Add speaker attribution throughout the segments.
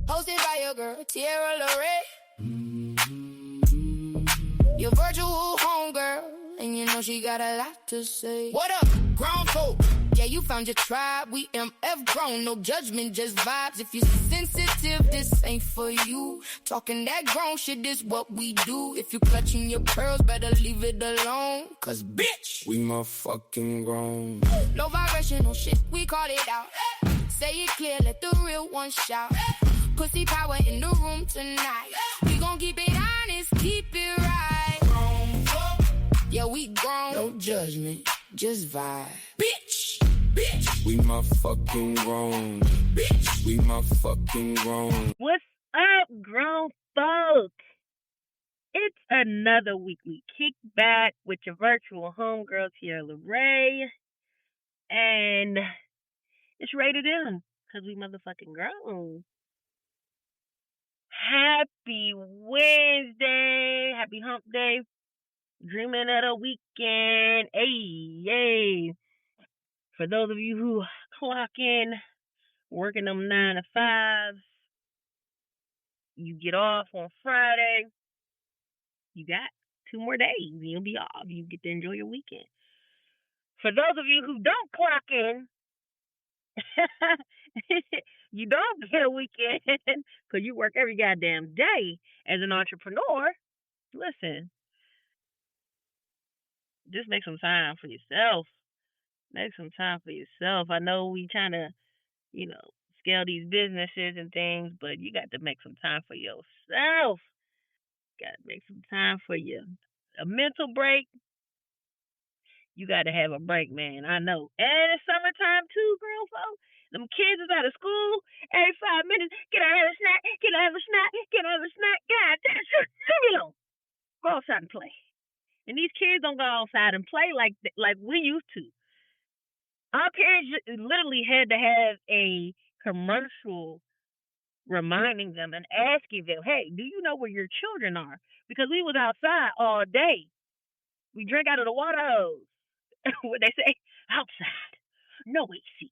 Speaker 1: Hosted by your girl, Tierra Laray. Your virtual homegirl, and you know she got a lot to say. What up, grown folk? Yeah, you found your tribe. We MF grown, no judgment, just vibes. If you're sensitive, this ain't for you. Talking that grown shit is what we do. If you clutching your pearls, better leave it alone. Cause bitch, we motherfucking grown. No vibration, no shit, we call it out. Say it clear, let the real one shout. Pussy power in the room tonight. We gon' keep it honest, keep it right. Grown folk. Yeah, we grown. No judgment, just vibe. Bitch, bitch. We motherfucking grown. Bitch, we motherfucking grown.
Speaker 2: What's up, grown folk? It's another weekly kickback with your virtual homegirl, Tierra Laray. And it's rated M, because we motherfucking grown. Happy Wednesday. Happy hump day. Dreaming of the weekend. Hey, yay. For those of you who clock in, working them 9 to 5, you get off on Friday. You got 2 more days. You'll be off. You get to enjoy your weekend. For those of you who don't clock in, you don't get a weekend because you work every goddamn day as an entrepreneur. Listen, just make some time for yourself. Make some time for yourself. I know we trying to, scale these businesses and things, but you got to make some time for yourself. Got to make some time for you. A mental break. You got to have a break, man. I know. And it's summertime too, girl, folks. Them kids is out of school every 5 minutes. Can I have a snack? Can I have a snack? Can I have a snack? God damn, go outside and play. And these kids don't go outside and play like we used to. Our parents literally had to have a commercial reminding them and asking them, hey, do you know where your children are? Because we was outside all day. We drank out of the water hose. What they say? Outside. No AC.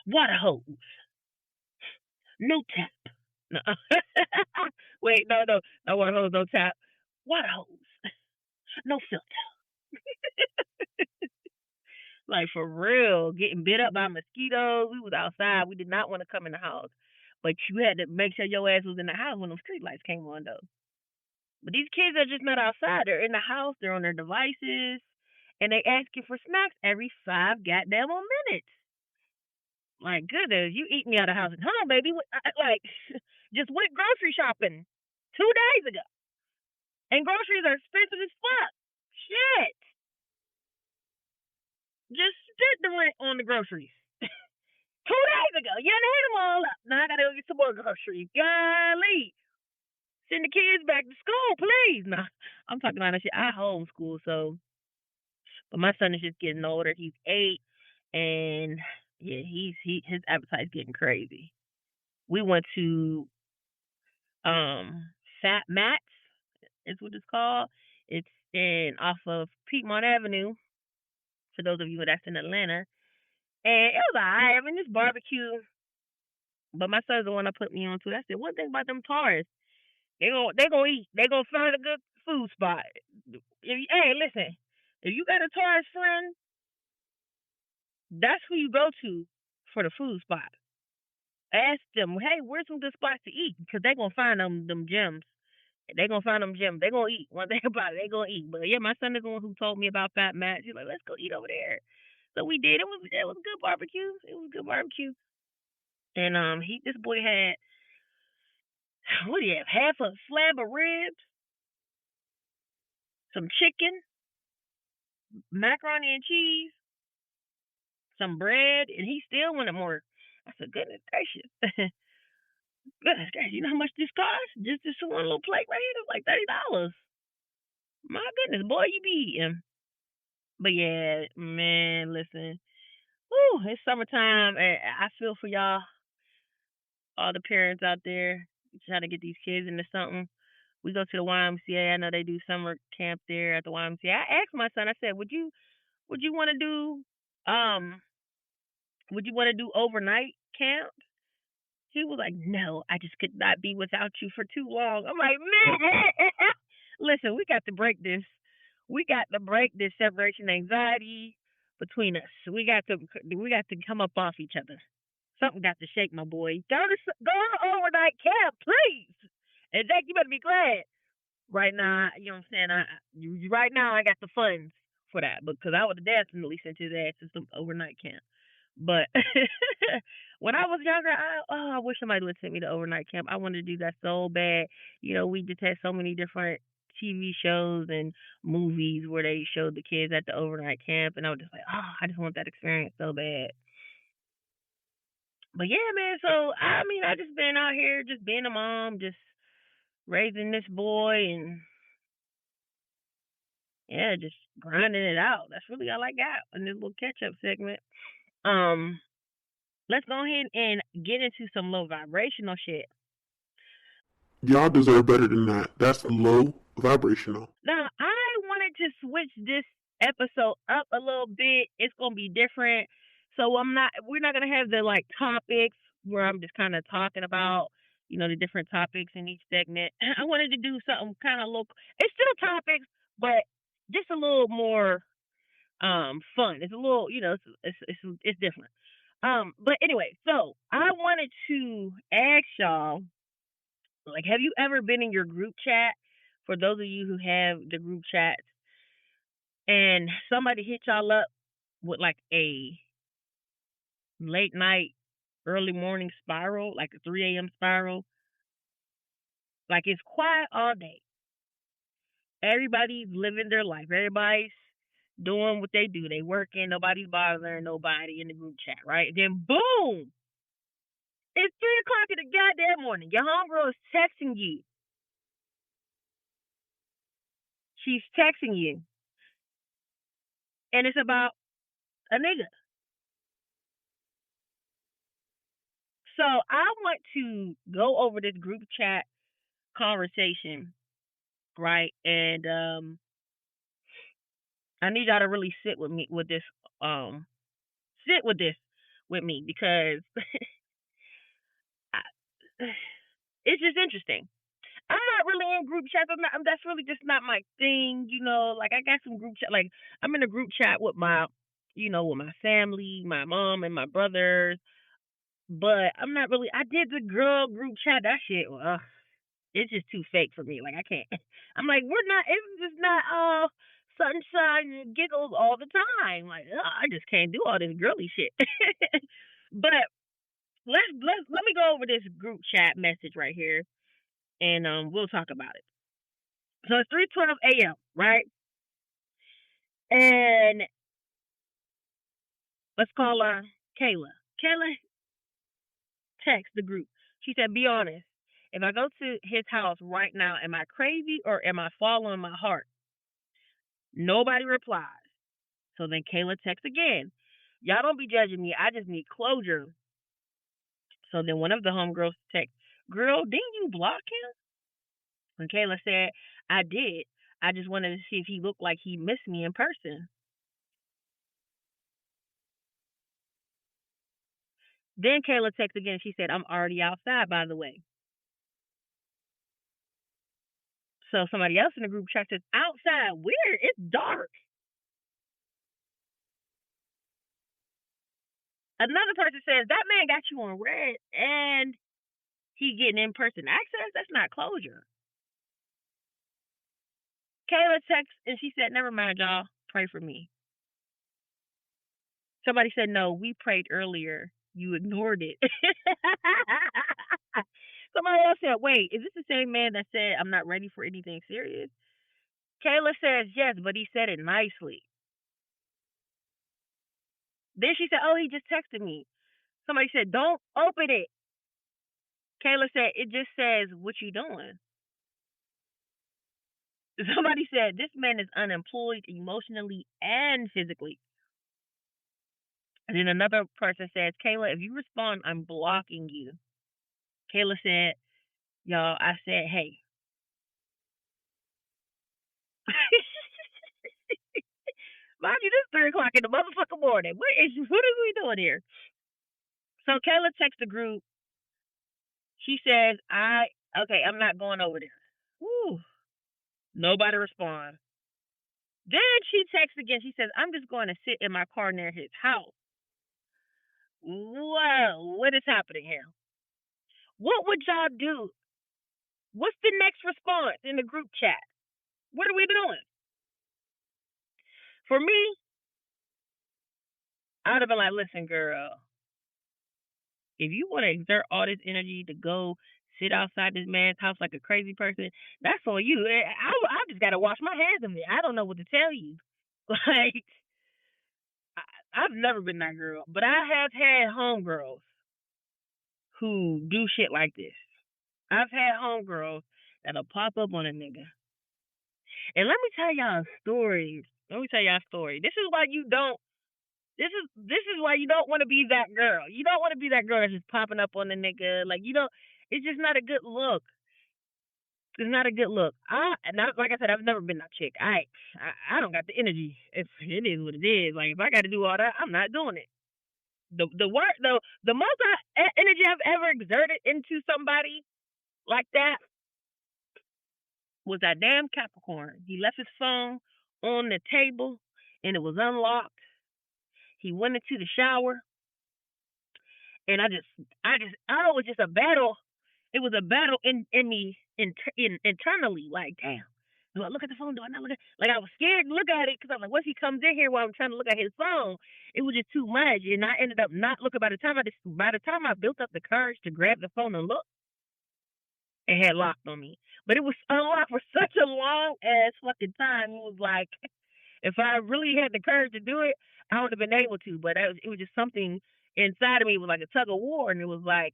Speaker 2: Water hose. No tap. No. Wait, no. No water hose, no tap. Water hose. No filter. Like, for real. Getting bit up by mosquitoes. We was outside. We did not want to come in the house. But you had to make sure your ass was in the house when those street lights came on, though. But these kids are just not outside. They're in the house. They're on their devices. And they asking for snacks every 5 goddamn minutes. My goodness, you eat me out of house and home, baby. Just went grocery shopping 2 days ago. And groceries are expensive as fuck. Shit. Just spent the rent on the groceries 2 days ago. You done ate them all up. Now I gotta go get some more groceries. Golly. Send the kids back to school, please. No, I'm talking about that shit. I homeschool, so. But my son is just getting older. He's 8, and yeah, his appetite's getting crazy. We went to Fat Matt's, is what it's called. It's off of Piedmont Avenue. For those of you that's in Atlanta, and it was alright. I mean, this barbecue. But my son's the one that put me on to. I said, one thing about them tourists, they gonna eat. They gonna find a good food spot. Hey, listen. If you got a tourist friend, that's who you go to for the food spot. Ask them, hey, where's some good spots to eat? Because they're going to find them gems. They're going to find them gems. They're going to eat. One thing about it, they're going to eat. But yeah, my son is the one who told me about Fat Matt. He's like, let's go eat over there. So we did. It was good barbecue. It was good barbecue. And this boy had, what do you have? Half a slab of ribs, some chicken, macaroni and cheese, some bread, and he still wanted more. I said, goodness gracious. Goodness gracious, you know how much this costs? Just this one little plate right here, it's like $30. My goodness, boy, you be eating. But yeah, man, listen. Woo, it's summertime, and I feel for y'all, all the parents out there trying to get these kids into something. We go to the YMCA. I know they do summer camp there at the YMCA. I asked my son, I said, would you want to do Would you want to do overnight camp? He was like, no, I just could not be without you for too long. I'm like, man, listen, we got to break this. We got to break this separation anxiety between us. We got to come up off each other. Something got to shake, my boy. Go to overnight camp, please. And Jack, you better be glad. Right now, you know what I'm saying? Right now, I got the funds for that because I would have definitely sent his ass to some overnight camp. But when I was younger, I wish somebody would send me to overnight camp. I wanted to do that so bad. You know, we just had so many different TV shows and movies where they showed the kids at the overnight camp, and I was just like, I just want that experience so bad. But yeah, man. So I mean, I just been out here, just being a mom, just raising this boy, and yeah, just grinding it out. That's really all I got in this little catch up segment. Um, let's go ahead and get into some low vibrational shit.
Speaker 3: Y'all deserve better than that. That's low vibrational.
Speaker 2: Now, I wanted to switch this episode up a little bit. It's gonna be different. So we're not gonna have the like topics where I'm just kind of talking about, the different topics in each segment. I wanted to do something kind of local. It's still topics, but just a little more fun. It's a little, it's different. But anyway, so I wanted to ask y'all, like, have you ever been in your group chat? For those of you who have the group chats, and somebody hit y'all up with like a late night, early morning spiral, like a 3 a.m. spiral, like it's quiet all day. Everybody's living their life. Everybody's doing what they do. They working. Nobody's bothering nobody in the group chat, right? Then boom, it's 3 o'clock in the goddamn morning. Your homegirl is texting you. She's texting you, and it's about a nigga. So I want to go over this group chat conversation, right? And I need y'all to really sit with me with this, sit with this with me because I, it's just interesting. I'm not really in group chats. That's really just not my thing. Like I got some group chat. Like I'm in a group chat with with my family, my mom and my brothers. But I'm not really. I did the girl group chat. That shit. It's just too fake for me. Like I can't. I'm like, we're not. It's just not sunshine and giggles all the time. Like I just can't do all this girly shit. But let me go over this group chat message right here, and we'll talk about it. So it's 3:12 a.m. right, and let's call her Kayla. Kayla text the group. She said, "Be honest. If I go to his house right now, am I crazy or am I following my heart?" Nobody replies. So then Kayla texts again. "Y'all don't be judging me. I just need closure." So then one of the homegirls texts, "Girl, didn't you block him?" And Kayla said, "I did. I just wanted to see if he looked like he missed me in person." Then Kayla texts again. She said, "I'm already outside, by the way." So somebody else in the group chat says, "Outside? Where? It's dark." Another person says, "That man got you on red and he getting in-person access? That's not closure." Kayla texts and she said, "Never mind, y'all. Pray for me." Somebody said, "No, we prayed earlier. You ignored it." Somebody else said, "Wait, is this the same man that said I'm not ready for anything serious?" Kayla says, "Yes, but he said it nicely." Then she said, "Oh, he just texted me." Somebody said, "Don't open it." Kayla said, "It just says, what you doing?" Somebody said, "This man is unemployed emotionally and physically." And then another person says, "Kayla, if you respond, I'm blocking you." Kayla said, "Y'all, I said, hey." Mind you, this 3 o'clock in the motherfucking morning. What are we doing here? So Kayla texts the group. She says, I'm not going over there. Woo. Nobody responds. Then she texts again. She says, I'm just going to sit in my car near his house. Whoa, what is happening here? What would y'all do? What's the next response in the group chat? What are we doing? For me, I would have been like, listen, girl, if you want to exert all this energy to go sit outside this man's house like a crazy person, that's on you. I just got to wash my hands of it. I don't know what to tell you. Like, I've never been that girl, but I have had homegirls who do shit like this. I've had homegirls that'll pop up on a nigga. And let me tell y'all a story. This is why you don't. This is why you don't want to be that girl. You don't want to be that girl that's just popping up on the nigga. Like, you don't. It's just not a good look. It's not a good look. Like I said, I've never been that chick. I don't got the energy. It is what it is. Like, if I got to do all that, I'm not doing it. The most energy I've ever exerted into somebody like that was that damn Capricorn. He left his phone on the table and it was unlocked. He went into the shower, and it was just a battle. It was a battle in me internally. Like, damn, do I look at the phone? Do I not look at? Like, I was scared to look at it because I'm like, what if he comes in here while I'm trying to look at his phone? It was just too much, and I ended up not looking. By the time I built up the courage to grab the phone and look, it had locked on me. But it was unlocked for such a long ass fucking time. It was like, if I really had the courage to do it, I would have been able to. But it was just something inside of me. It was like a tug of war, and it was like,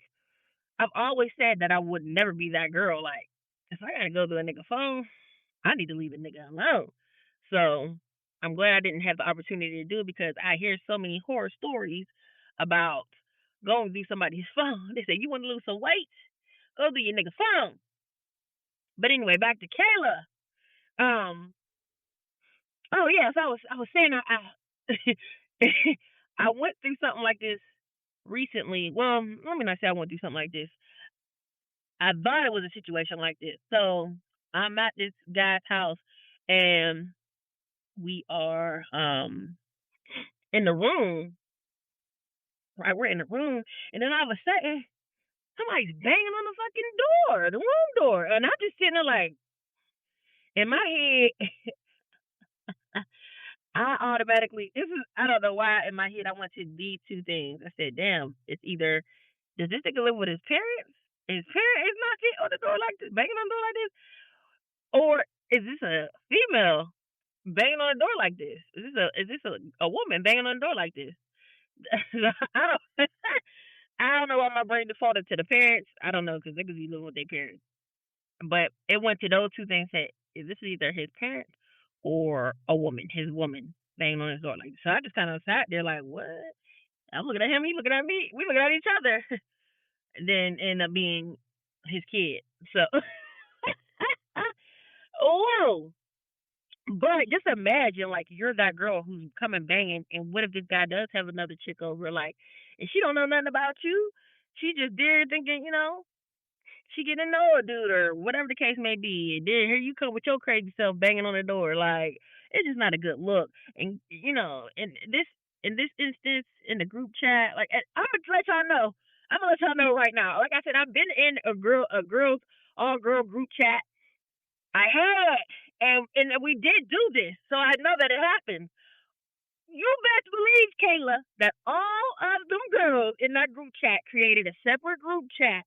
Speaker 2: I've always said that I would never be that girl. Like, if I gotta go through a nigga phone, I need to leave a nigga alone. So I'm glad I didn't have the opportunity to do it, because I hear so many horror stories about going through somebody's phone. They say, you want to lose some weight? Go through your nigga phone. But anyway, back to Kayla. Oh yeah, so I was saying I went through something like this recently. Well, let me not say I went through something like this. I thought it was a situation like this. So I'm at this guy's house, and we are in the room. Right, we're in the room, and then all of a sudden, somebody's banging on the fucking door, the room door, and I'm just sitting there like, in my head, I don't know why in my head I went to these two things. I said, damn, it's either, does this nigga live with his parents? His parent is knocking on the door like this, banging on the door like this? Or is this a female banging on the door like this? Is this a woman banging on the door like this? I don't I don't know why my brain defaulted to the parents. I don't know, because niggas be living with their parents. But it went to those two things. That is, this either his parent or a woman, his woman, banging on his door like this. So I just kind of sat there like, what? I'm looking at him, he looking at me, we looking at each other. And then end up being his kid. So, whoa. But just imagine, like, you're that girl who's coming banging, and what if this guy does have another chick over, like, and she don't know nothing about you? She just there thinking, she getting to know a dude or whatever the case may be. And then here you come with your crazy self banging on the door. Like, it's just not a good look. And in this instance, in the group chat, like, I'm gonna let y'all know. I'm gonna let y'all know right now. Like I said, I've been in a all girl group chat. I had, and we did do this, so I know that it happened. You best believe, Kayla, that all of them girls in that group chat created a separate group chat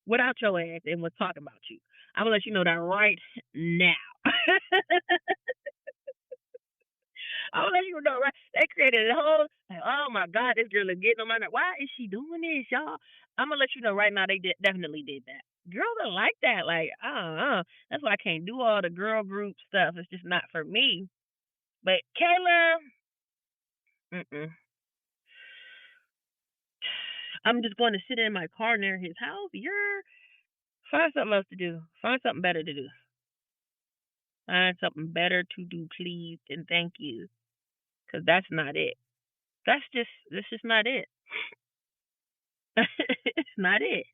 Speaker 2: without your ass and was talking about you. I'm gonna let you know that right now. I'm gonna let you know, right? They created a whole, like, oh my God, this girl is getting on my nerves. Why is she doing this, y'all? I'm gonna let you know right now, they definitely did that. Girls are like that. Like, that's why I can't do all the girl group stuff. It's just not for me. But Kayla, I'm just going to sit in my car near his house. Find something else to do. Find something better to do. Find something better to do, please, and thank you. Because that's not it. That's just not it. It's not it.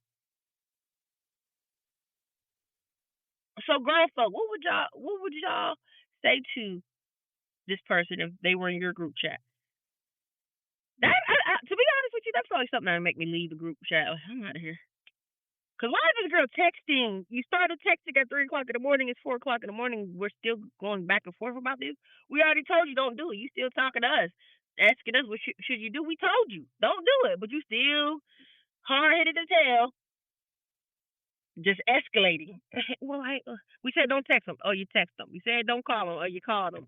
Speaker 2: So grown folk, what would y'all say to this person if they were in your group chat? To be honest with you, that's probably something that would make me leave the group chat. Like, I'm out of here. Because why is this girl texting? You started texting at 3 o'clock in the morning. It's 4 o'clock in the morning. We're still going back and forth about this. We already told you don't do it. You still talking to us, asking us what should you do. We told you don't do it, but you still hard-headed as hell, just escalating. Well, we said don't text them. Oh, you text them. We said don't call them. Oh, you called them.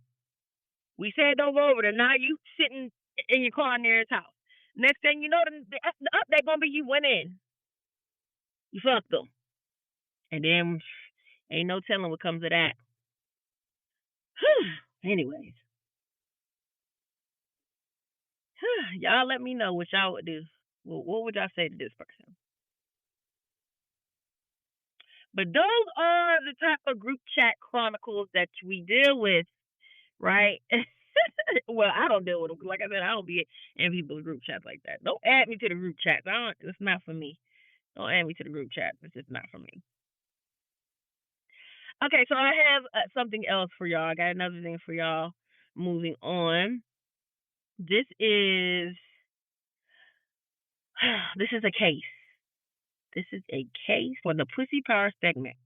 Speaker 2: We said don't go over there. Now you sitting in your car near his house. Next thing you know, the update gonna be you went in. You fucked them. And then ain't no telling what comes of that. Anyways. Y'all let me know what y'all would do. What would y'all say to this person? But those are the type of group chat chronicles that we deal with, right? Well, I don't deal with them. Like I said, I don't be in people's group chats like that. Don't add me to the group chats. It's not for me. Don't add me to the group chat. It's just not for me. Okay, so I have something else for y'all. I got another thing for y'all. Moving on. This is a case. This is a case for the Pussy Power segment.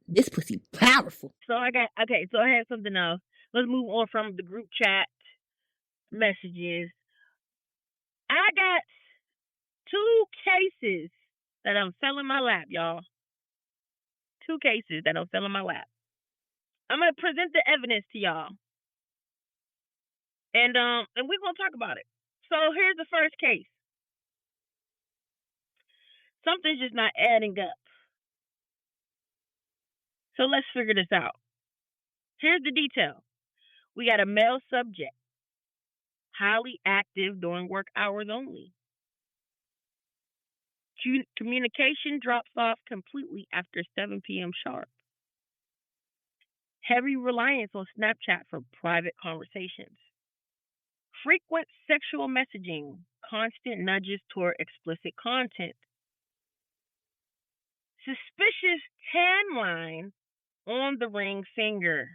Speaker 1: This pussy powerful.
Speaker 2: So I have something else. Let's move on from the group chat messages. I got 2 cases that I'm fell in my lap, y'all. 2 cases that I'm fell in my lap. I'm gonna present the evidence to y'all. And we're gonna talk about it. So here's the first case. Something's just not adding up. So let's figure this out. Here's the detail. We got a male subject, highly active during work hours only. Communication drops off completely after 7 p.m. sharp. Heavy reliance on Snapchat for private conversations. Frequent sexual messaging, constant nudges toward explicit content. Suspicious tan line on the ring finger.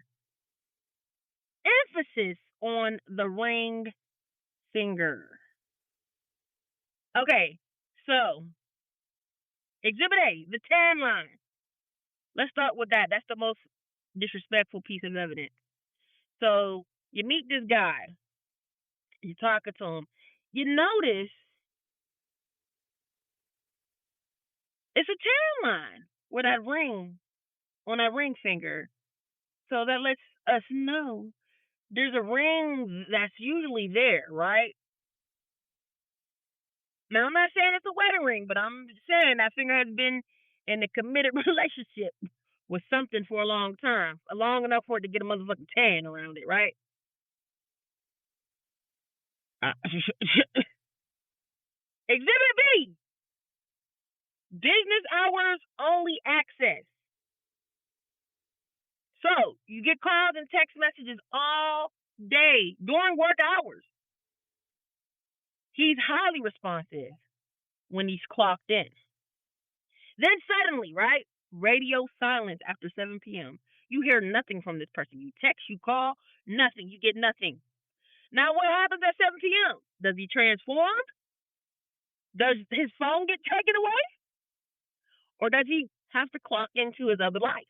Speaker 2: Emphasis on the ring finger. Okay, so Exhibit A, the tan line. Let's start with that. That's the most disrespectful piece of evidence. So you meet this guy. You're talking to him. You notice it's a tan line with that ring on that ring finger. So that lets us know there's a ring that's usually there, right? Now, I'm not saying it's a wedding ring, but I'm saying that finger has been in a committed relationship with something for a long time, long enough for it to get a motherfucking tan around it, right? Exhibit B, business hours only access. So you get calls and text messages all day during work hours. He's highly responsive when he's clocked in. Then suddenly, right, radio silence after 7 p.m. You hear nothing from this person. You text, you call, nothing. You get nothing. Now what happens at 7 p.m.? Does he transform? Does his phone get taken away? Or does he have to clock into his other life?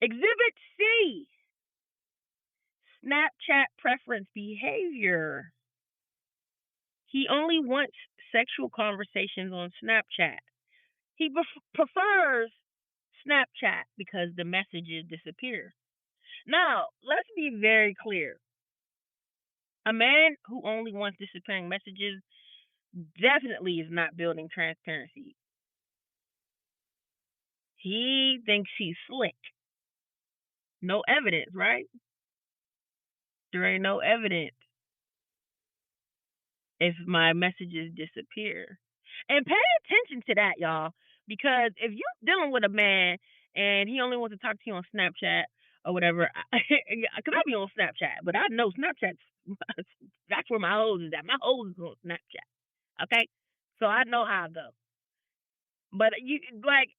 Speaker 2: Exhibit C, Snapchat preference behavior. He only wants sexual conversations on Snapchat. He prefers Snapchat because the messages disappear. Now, let's be very clear. A man who only wants disappearing messages definitely is not building transparency. He thinks he's slick. No evidence, right? There ain't no evidence if my messages disappear. And pay attention to that, y'all. Because if you're dealing with a man and he only wants to talk to you on Snapchat or whatever, because I be on Snapchat, but I know Snapchat's that's where my hoes is at. My hoes is on Snapchat. Okay, so I know how I go. But you like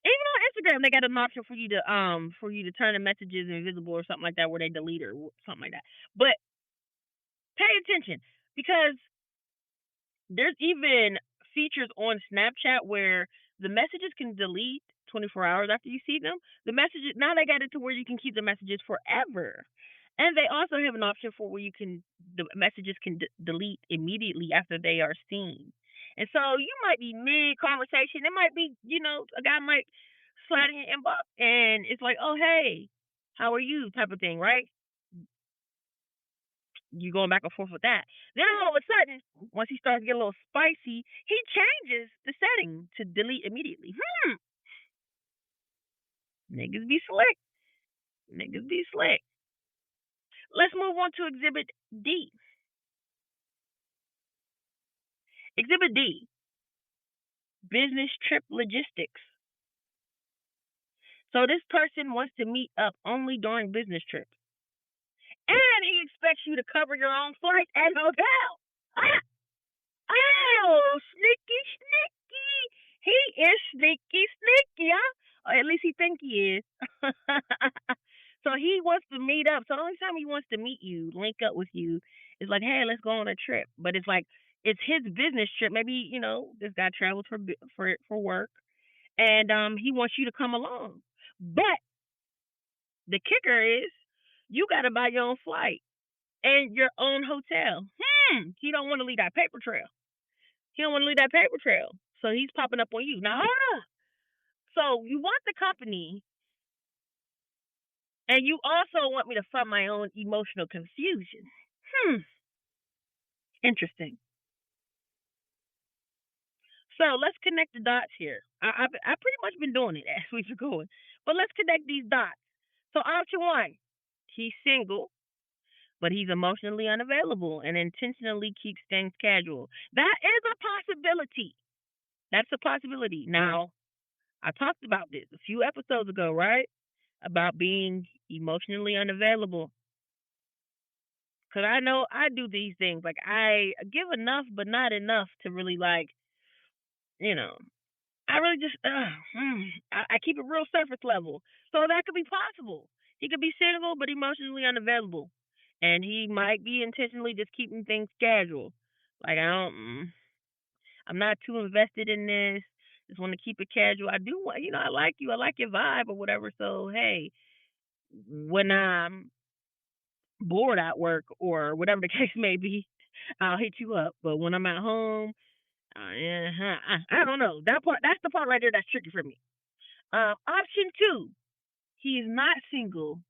Speaker 2: even on Instagram, they got an option for you to turn the messages invisible or something like that, where they delete or something like that. But pay attention because there's even features on Snapchat where the messages can delete 24 hours after you see them. The messages now they got it to where you can keep the messages forever. And they also have an option for where you can the messages can delete immediately after they are seen. And so you might be mid conversation. It might be, a guy might slide in your inbox and it's like, oh hey, how are you? Type of thing, right? You going back and forth with that. Then all of a sudden, once he starts to get a little spicy, he changes the setting to delete immediately. Niggas be slick. Niggas be slick. Let's move on to Exhibit D. Exhibit D, business trip logistics. So this person wants to meet up only during business trips. And he expects you to cover your own flight and hotel. Ah! Oh, sneaky. He is sneaky, huh? Or at least he think he is. So he wants to meet up. So the only time he wants to meet you, link up with you, is like, hey, let's go on a trip. But it's like it's his business trip. Maybe this guy travels for work, and he wants you to come along. But the kicker is, you got to buy your own flight and your own hotel. He don't want to leave that paper trail. So he's popping up on you. Now, so you want the company, and you also want me to fund my own emotional confusion. Interesting. So let's connect the dots here. I've pretty much been doing it as we've been going. But let's connect these dots. So option one, he's single, but he's emotionally unavailable and intentionally keeps things casual. That is a possibility. That's a possibility. Now, I talked about this a few episodes ago, right? About being emotionally unavailable. Because I know I do these things. Like, I give enough, but not enough to really, I really just, I keep it real surface level. So that could be possible. He could be single, but emotionally unavailable. And he might be intentionally just keeping things casual. Like, I'm not too invested in this. Just want to keep it casual. I do want, I like you. I like your vibe or whatever. So, hey, when I'm bored at work or whatever the case may be, I'll hit you up. But when I'm at home, I don't know. That's the part right there that's tricky for me. Option two, he is not single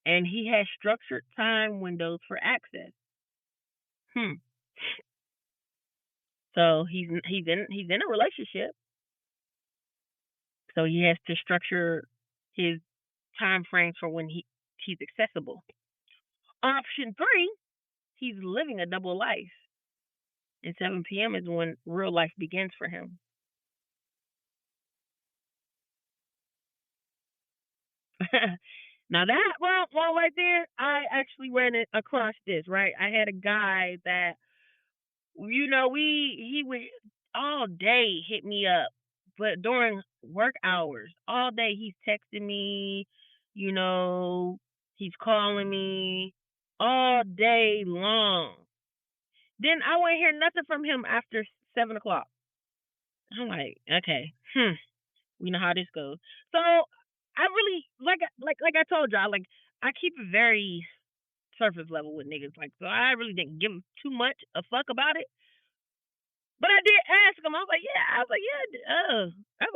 Speaker 2: and he has structured time windows for access. So he's in a relationship. So he has to structure his time frames for when he's accessible. Option three, he's living a double life. And 7 p.m. is when real life begins for him. Now that well right there, I actually ran it across this, right? I had a guy that he would all day hit me up, but during work hours, all day he's texting me, he's calling me all day long. Then I wouldn't hear nothing from him after 7 o'clock. I'm like, okay, we know how this goes. So I really like I told y'all, like I keep it very surface level with niggas. Like, so I really didn't give him too much a fuck about it. But I did ask him. I was like, yeah. I was like,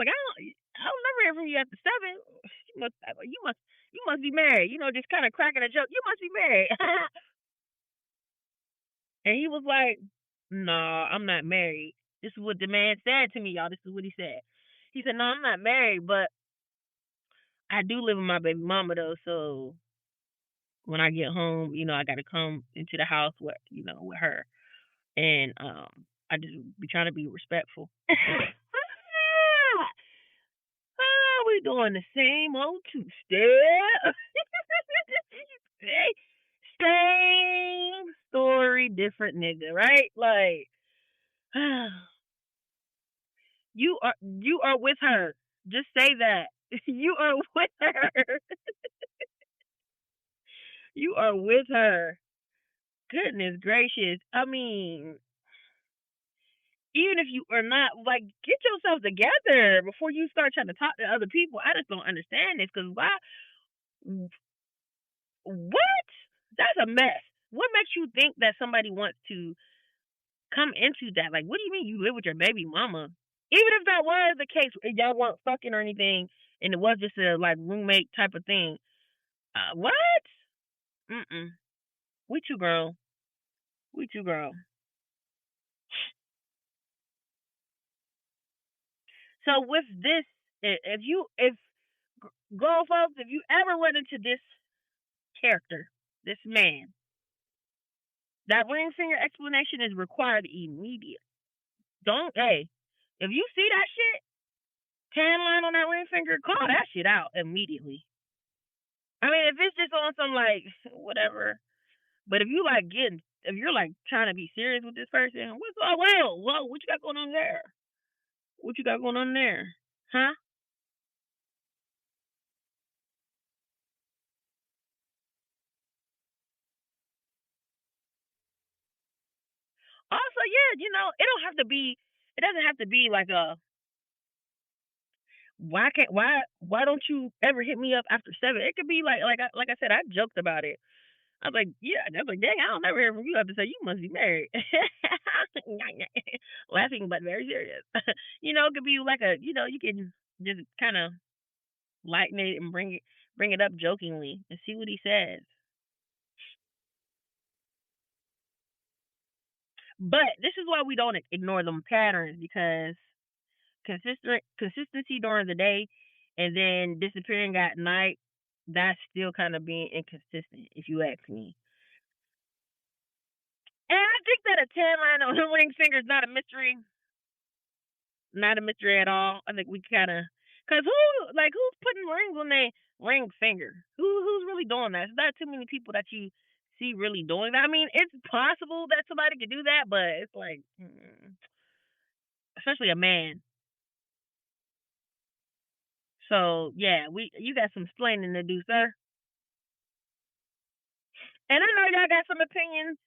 Speaker 2: I'll never hear from you after 7. You must be married. Just kind of cracking a joke. You must be married. And he was like, no, I'm not married. This is what the man said to me, y'all. This is what he said. He said, no, I'm not married, but I do live with my baby mama though. So when I get home, I got to come into the house with her. And I just be trying to be respectful. We doing the same old two step. Same story, different nigga, right? Like you are with her. Just say that. You are with her. You are with her. Goodness gracious. I mean, even if you are not, like, get yourself together before you start trying to talk to other people. I just don't understand this because why? What? That's a mess. What makes you think that somebody wants to come into that? Like, what do you mean you live with your baby mama? Even if that was the case, if y'all weren't fucking or anything, and it was just a like roommate type of thing. What? Mm. We too grown. We too grown. So with this, if girl folks, if you ever run into this character, this man, that ring finger explanation is required immediate. Don't if you see that shit, tan line on that ring finger, call that shit out immediately. I mean, if it's just on some like whatever, but if you like if you're like trying to be serious with this person, what's whoa, what you got going on there? What you got going on there? Huh? Also, yeah, it doesn't have to be like a why don't you ever hit me up after 7? It could be like I said, I joked about it. I was like, yeah, I was like, dang, I don't never hear from you after say you must be married. Laughing but very serious. It could be like you can just kind of lighten it and bring it up jokingly and see what he says. But this is why we don't ignore them patterns because consistency during the day and then disappearing at night, that's still kind of being inconsistent, if you ask me. And I think that a tan line on the ring finger is not a mystery. Not a mystery at all. I think we kind of, cause who's putting rings on their ring finger? Who's really doing that? There's not too many people that you see really doing that. I mean, it's possible that somebody could do that, but it's like, especially a man. So yeah, you got some explaining to do, sir. And I know y'all got some opinions,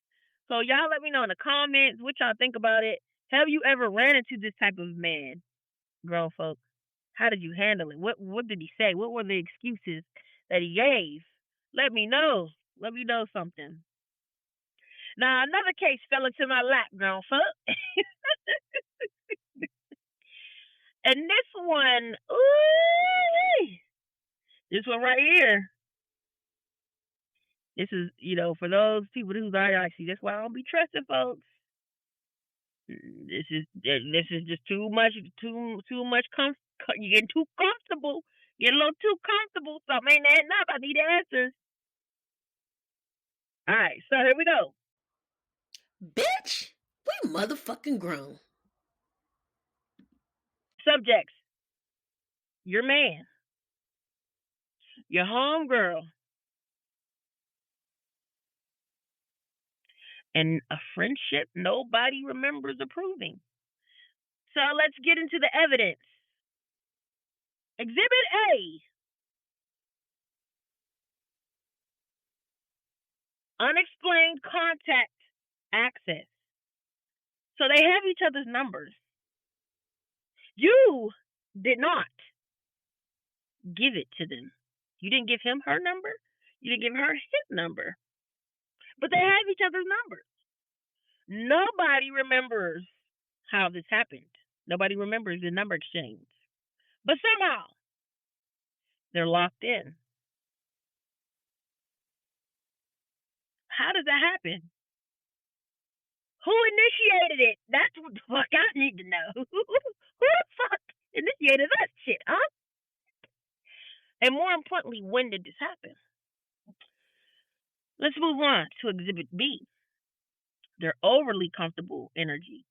Speaker 2: so y'all let me know in the comments what y'all think about it. Have you ever ran into this type of man, grown folks? How did you handle it? What did he say? What were the excuses that he gave? Let me know. Let me know something. Now another case fell into my lap, grown folk. And this one right here. This is, for those people who are like, see, that's why I don't be trusting folks. This is just too much, too much. You're getting too comfortable. Get a little too comfortable. Something ain't adding up. I need answers. All right, so here we go.
Speaker 1: Bitch, we motherfucking grown.
Speaker 2: Subjects: your man, your homegirl, and a friendship nobody remembers approving. So let's get into the evidence. Exhibit A: unexplained contact access. So they have each other's numbers. You did not give it to them. You didn't give him her number. You didn't give her his number. But they have each other's numbers. Nobody remembers how this happened. Nobody remembers the number exchange. But somehow they're locked in. How does that happen? Who initiated it? That's what the fuck I need to know. Who the fuck initiated that shit, huh? And more importantly, when did this happen? Let's move on to Exhibit B. Their overly comfortable energy.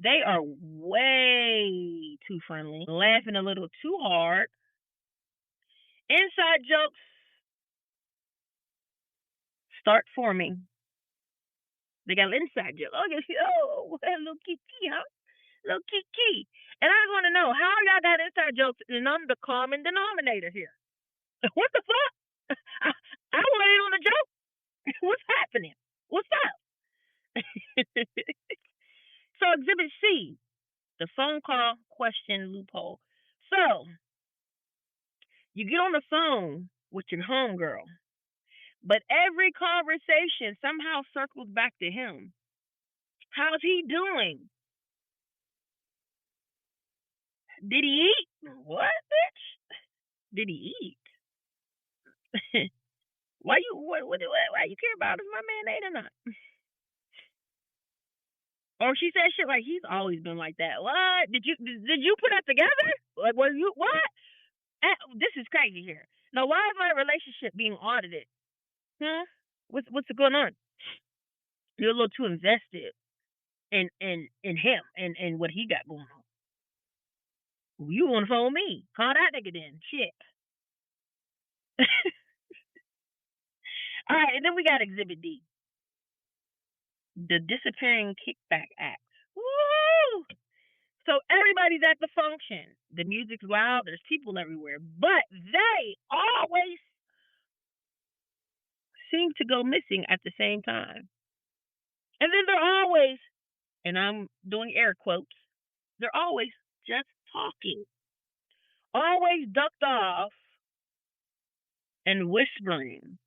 Speaker 2: They are way too friendly, laughing a little too hard. Inside jokes start forming. They got an inside joke. Oh, little Kiki, huh? Little Kiki. And I just want to know how y'all got inside jokes and I'm the common denominator here. What the fuck? I want in on the joke. What's happening? What's up? So Exhibit C, the phone call question loophole. So you get on the phone with your homegirl, but every conversation somehow circles back to him. How's he doing? Did he eat? What, bitch? Did he eat? Why you care about if my man ate or not? Or she said shit like he's always been like that. What? Did you put that together? Like was you what? This is crazy here. Now why is my relationship being audited? What's going on? You're a little too invested in him and what he got going on. You want to phone me? Call that nigga then. Shit. All right, and then we got Exhibit D, the disappearing kickback act. Woo! So everybody's at the function. The music's loud. There's people everywhere, but they always seem to go missing at the same time. And then they're always, and I'm doing air quotes, they're always just talking, always ducked off and whispering.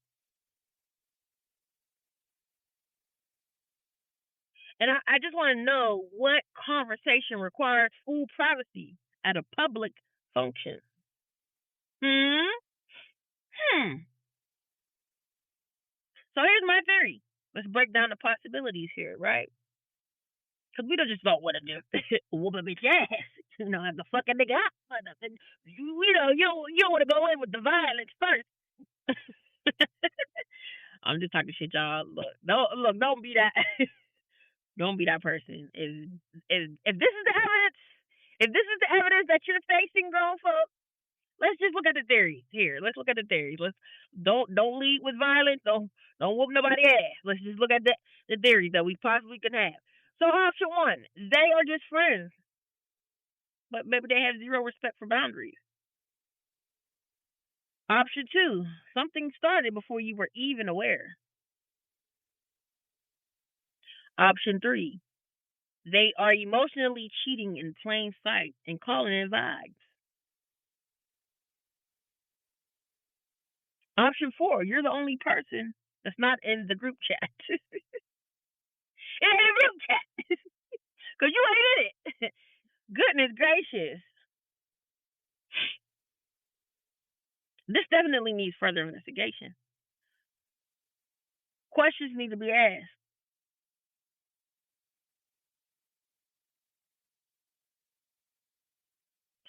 Speaker 2: And I just want to know what conversation requires full privacy at a public function. So here's my theory. Let's break down the possibilities here, right? Because we don't just don't want to do whoop a bitch ass, have the fucking nigga out or nothing. You don't want to go in with the violence first. I'm just talking shit, y'all. Don't be that. Don't be that person. If this is the evidence, that you're facing, grown folks, let's just look at the theories here. Let's look at the theories. Let's don't lead with violence. Don't whoop nobody ass. Let's just look at the theories that we possibly could have. So option one, they are just friends, but maybe they have zero respect for boundaries. Option two, something started before you were even aware. Option three, they are emotionally cheating in plain sight and calling it vibes. Option four, you're the only person that's not in the group chat. In the group chat. Because you ain't in it. Goodness gracious. This definitely needs further investigation. Questions need to be asked.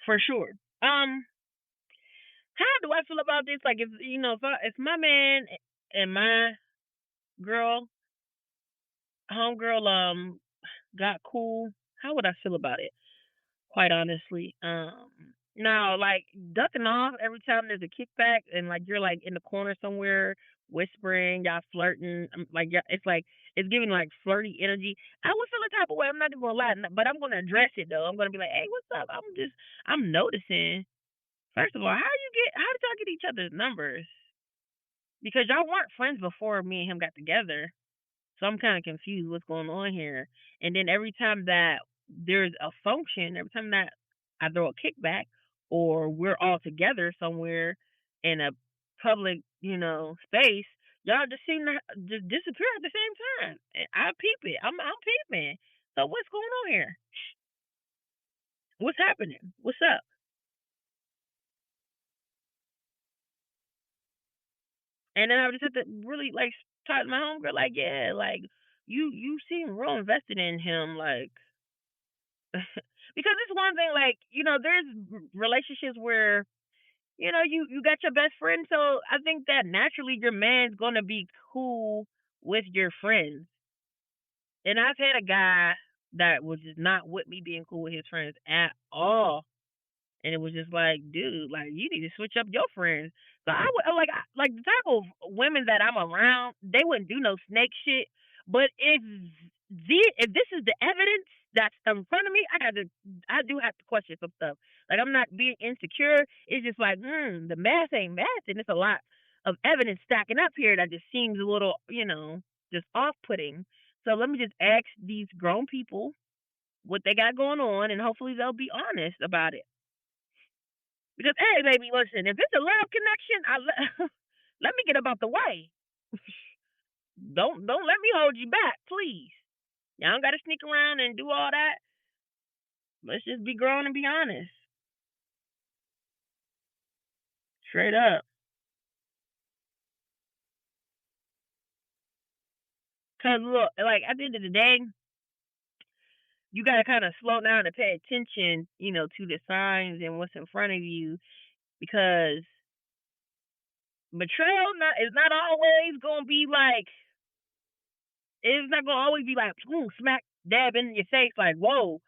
Speaker 2: For sure. How do I feel about this? Like, if my man and my homegirl, got cool, how would I feel about it? Quite honestly, now, like, ducking off every time there's a kickback and like you're like in the corner somewhere whispering, y'all flirting, it's giving like flirty energy. I would feel a type of way. I'm not even gonna lie, but I'm gonna address it though. I'm gonna be like, hey, what's up? I'm noticing. First of all, how did y'all get each other's numbers? Because y'all weren't friends before me and him got together. So I'm kind of confused what's going on here. And then every time that there's a function, every time that I throw a kickback or we're all together somewhere in a public, space, y'all just seem to just disappear at the same time. I peep it. I'm peeping. So what's going on here? What's happening? What's up? And then I just have to really like talk to my homegirl, like, yeah, like you seem real invested in him, like because it's one thing, like, there's relationships where, you got your best friend, so I think that naturally your man's gonna be cool with your friends. And I've had a guy that was just not with me being cool with his friends at all. And it was just like, dude, like you need to switch up your friends. So I would like the type of women that I'm around, they wouldn't do no snake shit. But if this is the evidence that's in front of me, I do have to question some stuff. Like I'm not being insecure. It's just like, the math ain't math, and it's a lot of evidence stacking up here that just seems a little, just off putting. So let me just ask these grown people what they got going on, and hopefully they'll be honest about it. Because hey, baby, listen, if it's a love connection, let me get about the way. Don't let me hold you back, please. Y'all don't gotta sneak around and do all that. Let's just be grown and be honest. Straight up. Cause look, like at the end of the day, you gotta kind of slow down and pay attention, to the signs and what's in front of you, because betrayal is not always gonna be like, it's not gonna always be like smack dab in your face like whoa.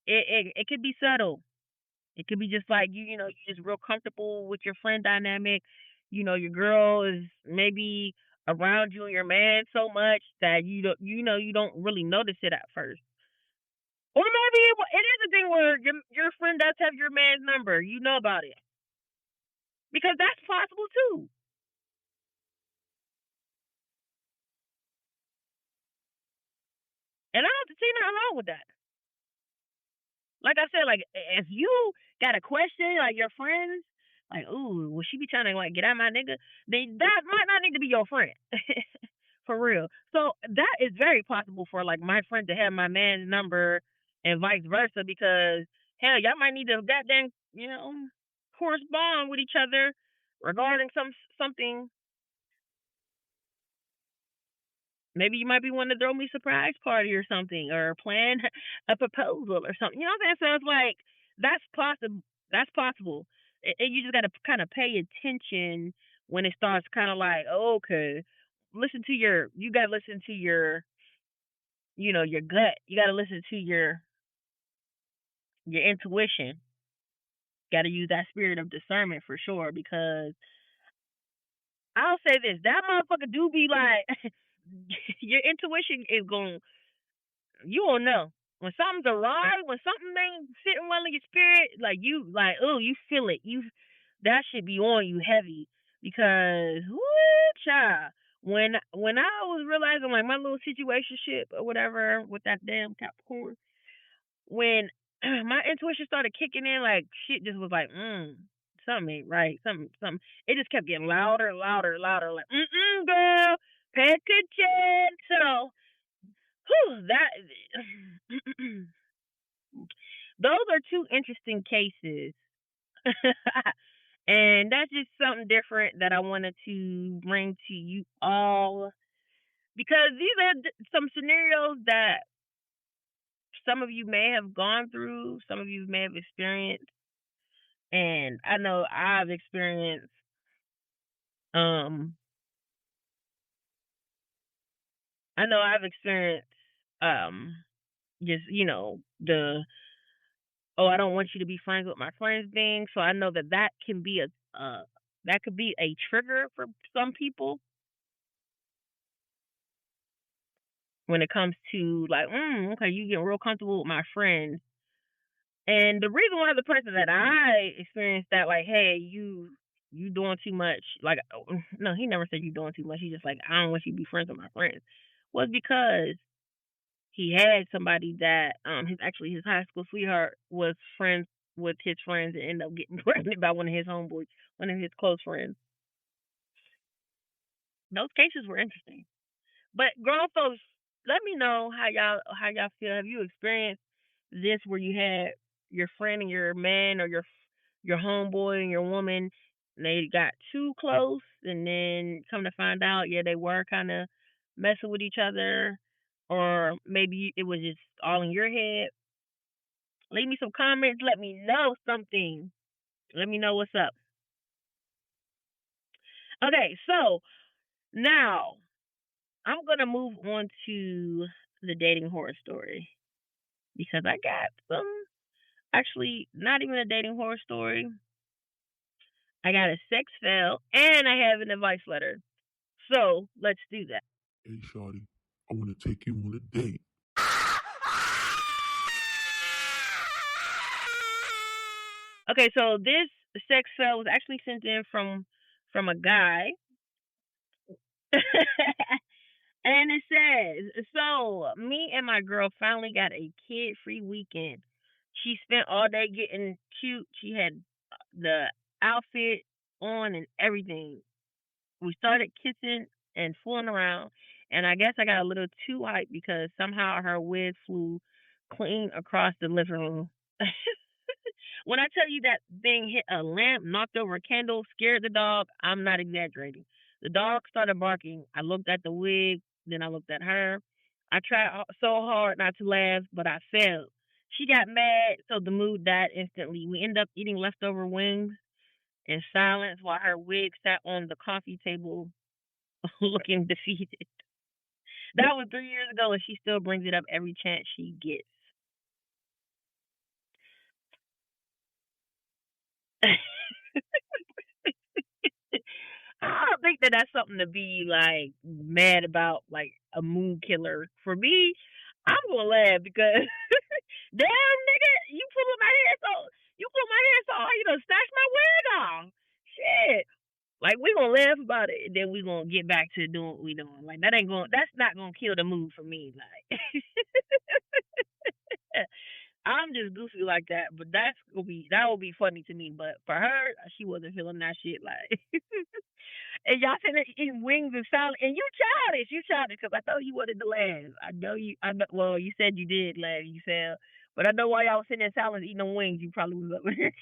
Speaker 2: It could be subtle. It could be just like you're just real comfortable with your friend dynamic. Your girl is maybe around you and your man so much that you don't really notice it at first. Or maybe it is a thing where your friend does have your man's number. You know about it because that's possible too. And I don't see nothing wrong with that. Like I said, like if you got a question, like your friends, like, ooh, will she be trying to like get at my nigga? Then that might not need to be your friend. For real. So that is very possible for like my friend to have my man's number and vice versa, because hell, y'all might need to goddamn, correspond with each other regarding something. Maybe you might be wanting to throw me a surprise party or something, or plan a proposal or something. You know what I'm saying? So it's like that's possible. That's possible. And you just got to kind of pay attention when it starts kind of like, oh, okay, you got to listen to your gut. You got to listen to your intuition. Got to use that spirit of discernment for sure, because I'll say this, that motherfucker do be like, your intuition is going, you will know when something's awry, when something ain't sitting well in your spirit. Oh, you feel it. That should be on you heavy, because whoo, child. When I was realizing like my little situationship or whatever with that damn Capricorn, when my intuition started kicking in, like shit just was like, something ain't right. Something. It just kept getting louder and louder and louder. Like, girl, pay attention. So, that those are two interesting cases. And that's just something different that I wanted to bring to you all, because these are some scenarios that some of you may have gone through, some of you may have experienced, and I know I've experienced um um just the, oh, I don't want you to be friends with my friends thing. So I know that can be that could be a trigger for some people when it comes to like, okay, you get real comfortable with my friends. And the reason why the person that I experienced that, like, hey, you doing too much, like, no, he never said you doing too much. He just like, I don't want you to be friends with my friends, was because he had somebody that his high school sweetheart was friends with his friends and ended up getting pregnant by one of his homeboys, one of his close friends. Those cases were interesting. But grown folks, let me know how y'all feel. Have you experienced this where you had your friend and your man, or your homeboy and your woman, and they got too close, and then come to find out, yeah, they were kind of messing with each other, or maybe it was just all in your head? Leave me some comments. Let me know something. Let me know what's up. Okay, so now, I'm gonna move on to the dating horror story. because I got some, actually, not even a dating horror story. I got a sex fail, and I have an advice letter. So let's do that.
Speaker 3: Hey, Shawty, I want to take you on a date.
Speaker 2: Okay, so this sex fail was actually sent in from a guy. And it says, so me and my girl finally got a kid free weekend. She spent all day getting cute. She had the outfit on and everything. We started kissing and fooling around, and I guess I got a little too hyped because somehow her wig flew clean across the living room. When I tell you that thing hit a lamp, knocked over a candle, scared the dog, I'm not exaggerating. The dog started barking. I looked at the wig, then I looked at her. I tried so hard not to laugh, but I failed. She got mad, so the mood died instantly. We ended up eating leftover wings in silence while her wig sat on the coffee table looking defeated. That was 3 years ago, and she still brings it up every chance she gets. I don't think that that's something to be like mad about, like a mood killer. For me, I'm gonna laugh because damn nigga, you pull my hair so you know snatch my wig off. Shit. Like we gonna laugh about it and then we gonna get back to doing what we doing. Like that's not gonna kill the mood for me. Like I'm just goofy like that, but that will be funny to me. But for her, she wasn't feeling that shit. Like, and y'all sitting there eating wings and salad, and you childish, because I thought you wanted to laugh. I know you. I know. Well, you said you did laugh. You said, but I know while y'all was sitting there salad eating them wings, you probably was up there.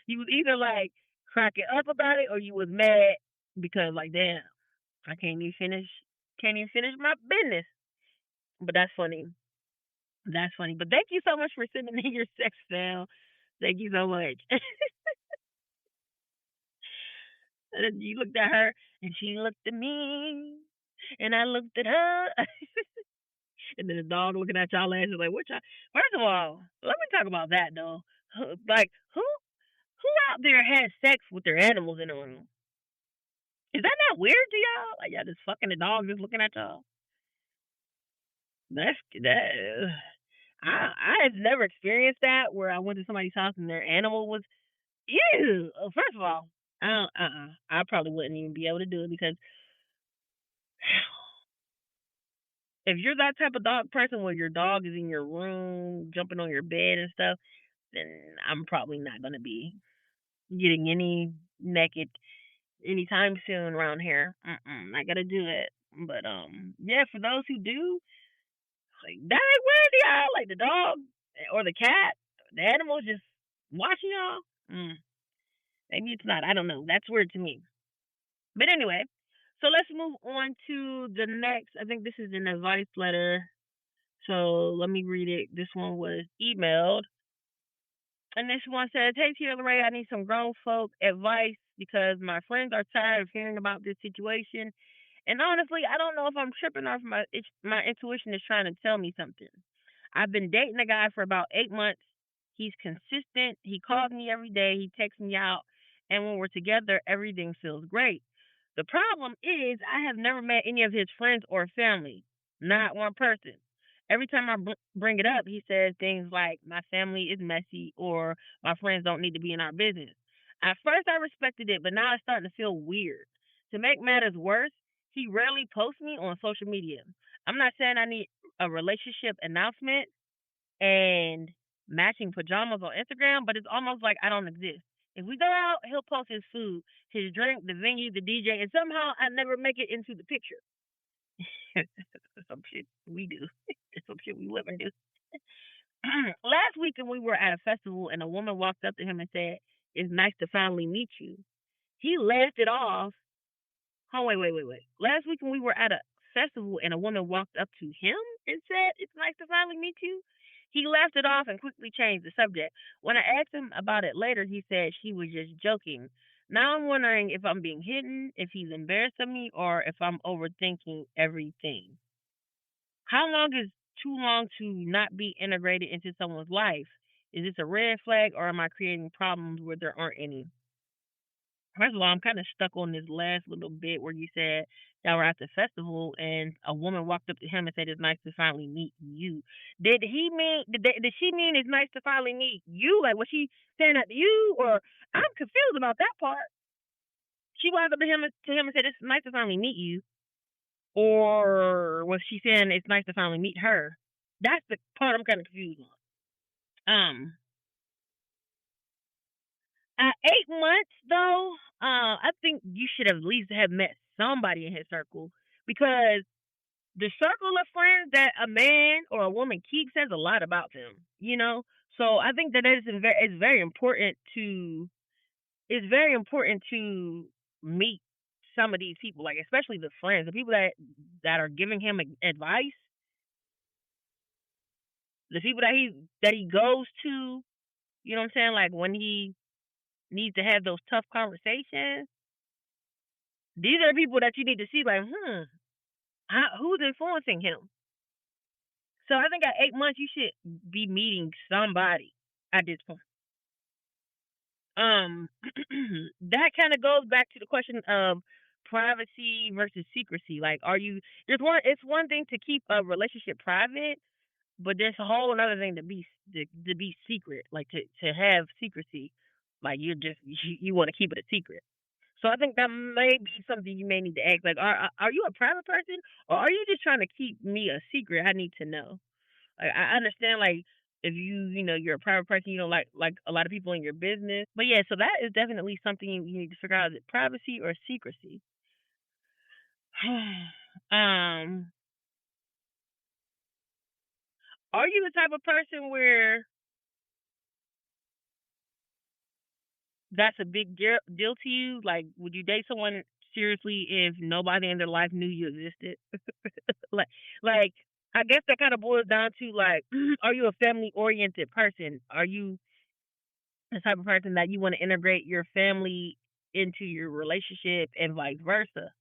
Speaker 2: You was either like cracking up about it, or you was mad because like, damn, I can't even finish my business. But that's funny. That's funny. But thank you so much for sending me your sex file. Thank you so much. And then you looked at her and she looked at me and I looked at her. And then the dog looking at y'all asses like, what y'all? First of all, let me talk about that though. Like, who out there has sex with their animals in the room? Is that not weird to y'all? Like y'all just fucking the dog just looking at y'all? That. I have never experienced that where I went to somebody's house and their animal was ew. First of all, I don't, I probably wouldn't even be able to do it because if you're that type of dog person where your dog is in your room, jumping on your bed and stuff, then I'm probably not gonna be getting any naked anytime soon around here. I gotta do it. But yeah, for those who do, like that ain't weird to y'all. Like the dog or the cat, the animal just watching y'all. Maybe it's not. I don't know. That's weird to me. But anyway, so let's move on to the next. I think this is an advice letter. So let me read it. This one was emailed. And this one says, hey, Tierra Laray, I need some grown folk advice because my friends are tired of hearing about this situation. And honestly, I don't know if I'm tripping or if my intuition is trying to tell me something. I've been dating a guy for about 8 months. He's consistent. He calls me every day. He texts me out. And when we're together, everything feels great. The problem is, I have never met any of his friends or family. Not one person. Every time I bring it up, he says things like, my family is messy or my friends don't need to be in our business. At first, I respected it, but now it's starting to feel weird. To make matters worse, he rarely posts me on social media. I'm not saying I need a relationship announcement and matching pajamas on Instagram, but it's almost like I don't exist. If we go out, he'll post his food, his drink, the venue, the DJ, and somehow I never make it into the picture. Some shit we do. Some shit we women do. Last weekend we were at a festival and a woman walked up to him and said, it's nice to finally meet you. He laughed it off. Oh, wait. Last weekend we were at a festival and a woman walked up to him and said, it's nice to finally meet you. He laughed it off and quickly changed the subject. When I asked him about it later, he said she was just joking. Now I'm wondering if I'm being hidden, if he's embarrassed of me, or if I'm overthinking everything. How long is too long to not be integrated into someone's life? Is this a red flag, or am I creating problems where there aren't any? First of all, I'm kind of stuck on this last little bit where you said y'all were at the festival and a woman walked up to him and said, "It's nice to finally meet you." Did she mean it's nice to finally meet you? Like, was she saying that to you, or I'm confused about that part. She walked up to him and said, "It's nice to finally meet you," or was she saying it's nice to finally meet her? That's the part I'm kind of confused on. At 8 months though, I think you should at least have met somebody in his circle, because the circle of friends that a man or a woman keeps says a lot about them. You know, so I think that it's very important to meet some of these people, like especially the friends, the people that are giving him advice, the people that he goes to. You know what I'm saying? Like when he needs to have those tough conversations. These are the people that you need to see, like, who's influencing him? So I think at 8 months, you should be meeting somebody at this point. That kind of goes back to the question of privacy versus secrecy. Like, it's one thing to keep a relationship private, but there's a whole another thing to be secret, like to have secrecy. Like you want to keep it a secret. So I think that may be something you may need to ask. Like, are you a private person, or are you just trying to keep me a secret? I need to know. Like, I understand, like, if you're a private person, you don't like a lot of people in your business. But yeah, so that is definitely something you need to figure out: is it privacy or secrecy? um, are you the type of person where that's a big deal to you? Like, would you date someone seriously if nobody in their life knew you existed? like, like I guess that kind of boils down to like, are you a family oriented person? Are you the type of person that you want to integrate your family into your relationship and vice versa?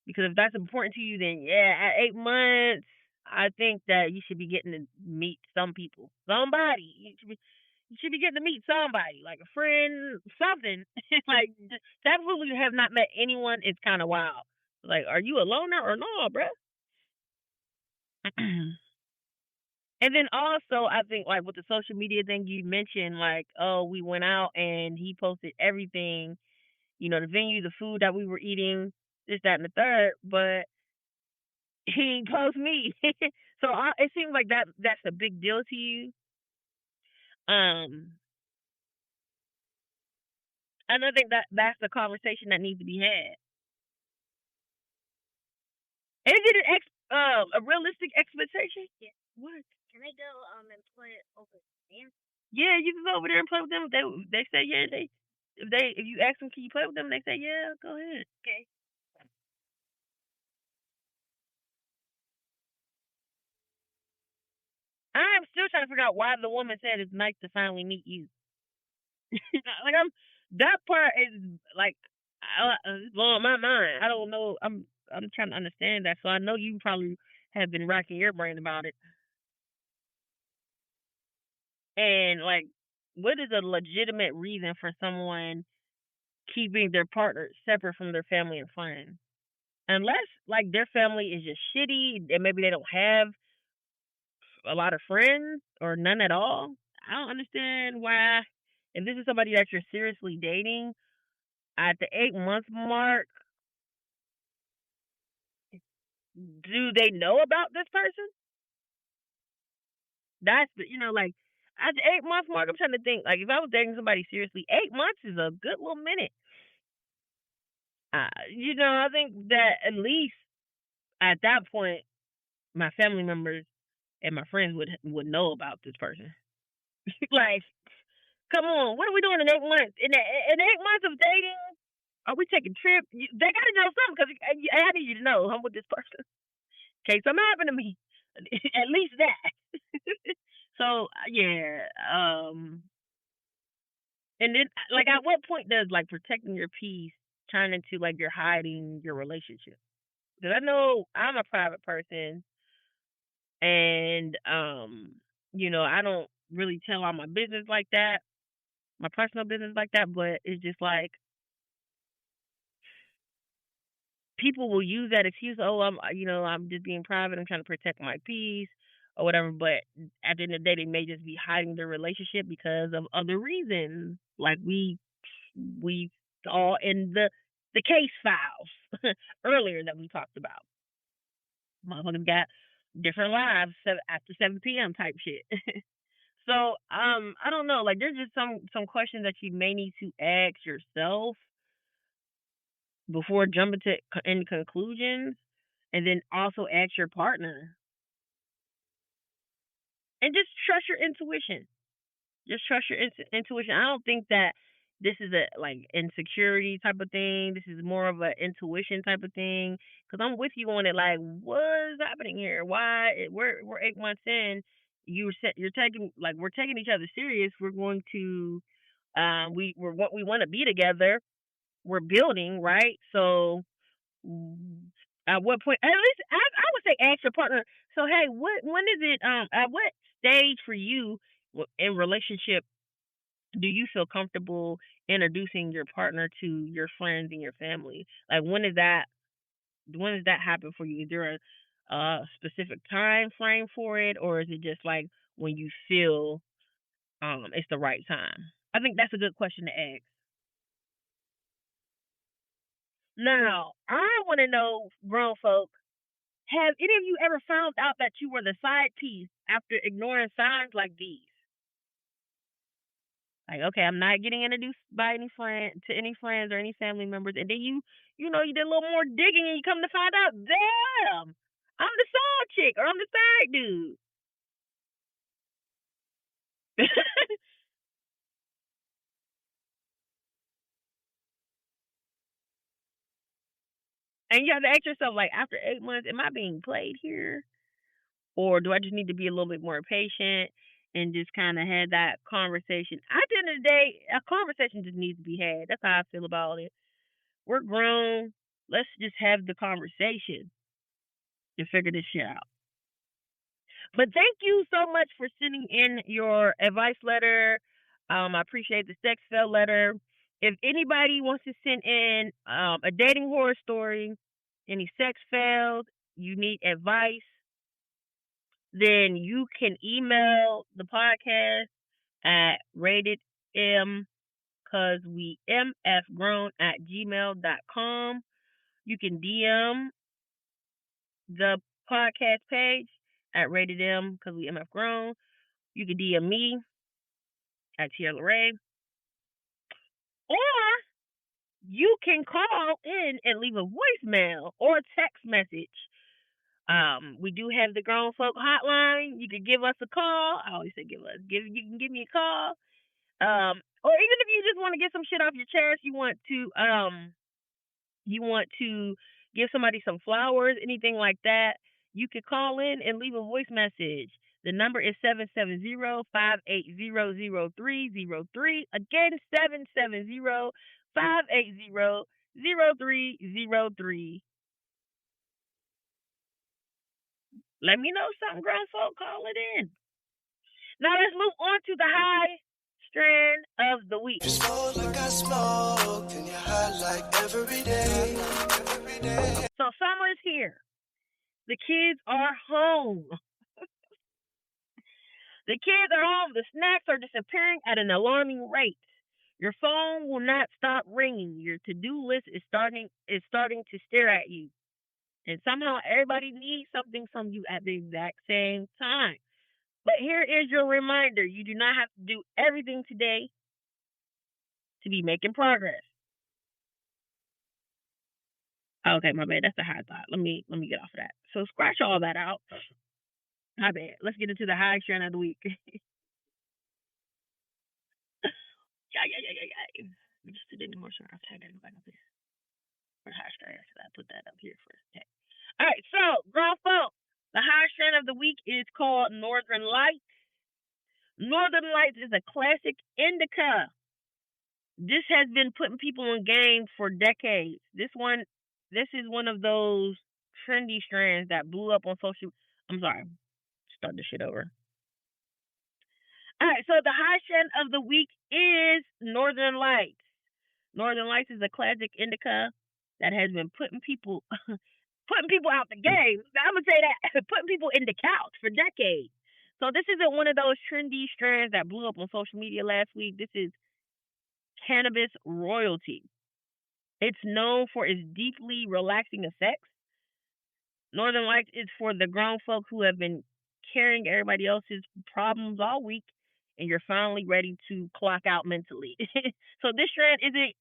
Speaker 2: Because if that's important to you, then yeah, at 8 months, I think that you should be getting to meet some people, somebody. You should be getting to meet somebody, like a friend, something. Like, to absolutely have not met anyone is kind of wild. Like, are you a loner or no, bruh? And then also, I think like with the social media thing you mentioned, like, oh, we went out and he posted everything, the venue, the food that we were eating, this, that, and the third, but he didn't post me. So it seems like that's a big deal to you. Um, and I think that's the conversation that needs to be had. Is it a realistic expectation?
Speaker 4: Yeah.
Speaker 2: What?
Speaker 4: Can I go and play it over there?
Speaker 2: Yeah, you can go over there and play with them. They say yeah. If you ask them, can you play with them? They say yeah. Go ahead.
Speaker 4: Okay.
Speaker 2: I'm still trying to figure out why the woman said it's nice to finally meet you. Like that part is like it's blowing my mind. I don't know. I'm trying to understand that. So I know you probably have been racking your brain about it. And like, what is a legitimate reason for someone keeping their partner separate from their family and friends? Unless like their family is just shitty and maybe they don't have a lot of friends or none at all. I don't understand why. If this is somebody that you're seriously dating at the 8 month mark, do they know about this person? That's like at the 8 month mark, I'm trying to think. Like if I was dating somebody seriously, 8 months is a good little minute. I think that at least at that point, my family members and my friends would know about this person. Like, come on, what are we doing in 8 months? In 8 months of dating, are we taking trips? They got to know something because I need you to know I'm with this person. Okay, something happened to me. At least that. So yeah, and then like, at what point does like protecting your peace turn into like you're hiding your relationship? Because I know I'm a private person, And I don't really tell all my business like that, my personal business like that, but it's just like people will use that excuse, oh, I'm just being private, I'm trying to protect my peace or whatever, but at the end of the day they may just be hiding their relationship because of other reasons. Like we saw in the case files earlier that we talked about. Motherfuckers got different lives after 7 p.m. type shit. So I don't know. Like there's just some questions that you may need to ask yourself before jumping to any conclusions, and then also ask your partner, and just trust your intuition. Just trust your intuition. I don't think that this is a like insecurity type of thing. This is more of an intuition type of thing. Cause I'm with you on it. Like, what's happening here? Why we're 8 months in? You're taking like we're taking each other serious. We're going to we want to be together. We're building, right? So at what point? At least I would say ask your partner. So hey, when is it? At what stage for you in relationship do you feel comfortable introducing your partner to your friends and your family? Like when does that happen for you? Is there a specific time frame for it, or is it just like when you feel it's the right time? I think that's a good question to ask. Now, I want to know, grown folk, have any of you ever found out that you were the side piece after ignoring signs like these? Like, okay, I'm not getting introduced by any friend to any friends or any family members, and then you did a little more digging, and you come to find out, damn, I'm the side chick or I'm the side dude. And you have to ask yourself, like, after 8 months, am I being played here, or do I just need to be a little bit more patient and just kind of have that conversation? At the end of the day, a conversation just needs to be had. That's how I feel about it. We're grown. Let's just have the conversation and figure this shit out. But thank you so much for sending in your advice letter. I appreciate the sex fail letter. If anybody wants to send in a dating horror story, any sex fails, you need advice, then you can email the podcast at ratedm cause we mfgrown at gmail.com. You can DM the podcast page at ratedm cause we mfgrown. You can DM me at Tierra Laray, or you can call in and leave a voicemail or a text message. We do have the grown folk hotline. You can give us a call. I always say you can give me a call. Or even if you just want to get some shit off your chest, you want to give somebody some flowers, anything like that, you could call in and leave a voice message. The number is 770-580-0303. Again, 770-580-0303. Let me know something, grown folk. Call it in. Now let's move on to the high strand of the week.
Speaker 1: Like I smoke, and you're hot like every day.
Speaker 2: So summer is here. The kids are home. The kids are home. The snacks are disappearing at an alarming rate. Your phone will not stop ringing. Your to-do list is starting to stare at you. And somehow everybody needs something from you at the exact same time. But here is your reminder. You do not have to do everything today to be making progress. Okay, my bad. That's a high thought. Let me get off of that. So scratch all that out. My bad. Let's get into the high strand of the week. Yeah. We just did any more sure I'll tag everybody up here. For high strand, so I put that up here for a sec. Alright, so grown folk. The high strand of the week is called Northern Lights. Northern Lights is a classic indica. This has been putting people in game for decades. This is one of those trendy strands that blew up on social. I'm sorry. start this shit over. All right, so the high trend of the week is Northern Lights. Northern Lights is a classic indica that has been putting people out the game. I'm gonna say that putting people in the couch for decades. So this isn't one of those trendy strands that blew up on social media last week. This is cannabis royalty. It's known for its deeply relaxing effects. Northern Lights is for the grown folk who have been carrying everybody else's problems all week, and you're finally ready to clock out mentally. So this strand isn't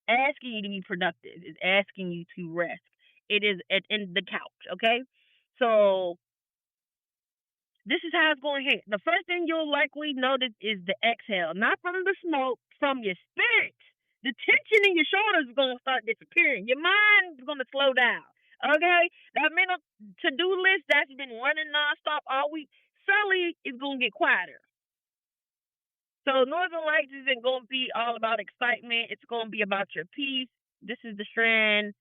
Speaker 2: asking you to be productive. It's asking you to rest. It is in the couch, okay? So this is how it's going here. The first thing you'll likely notice is the exhale, not from the smoke, from your spirit. The tension in your shoulders is going to start disappearing. Your mind is going to slow down, okay? That mental to-do list that's been running nonstop all week suddenly is going to get quieter. So Northern Lights isn't going to be all about excitement. It's going to be about your peace. This is the strand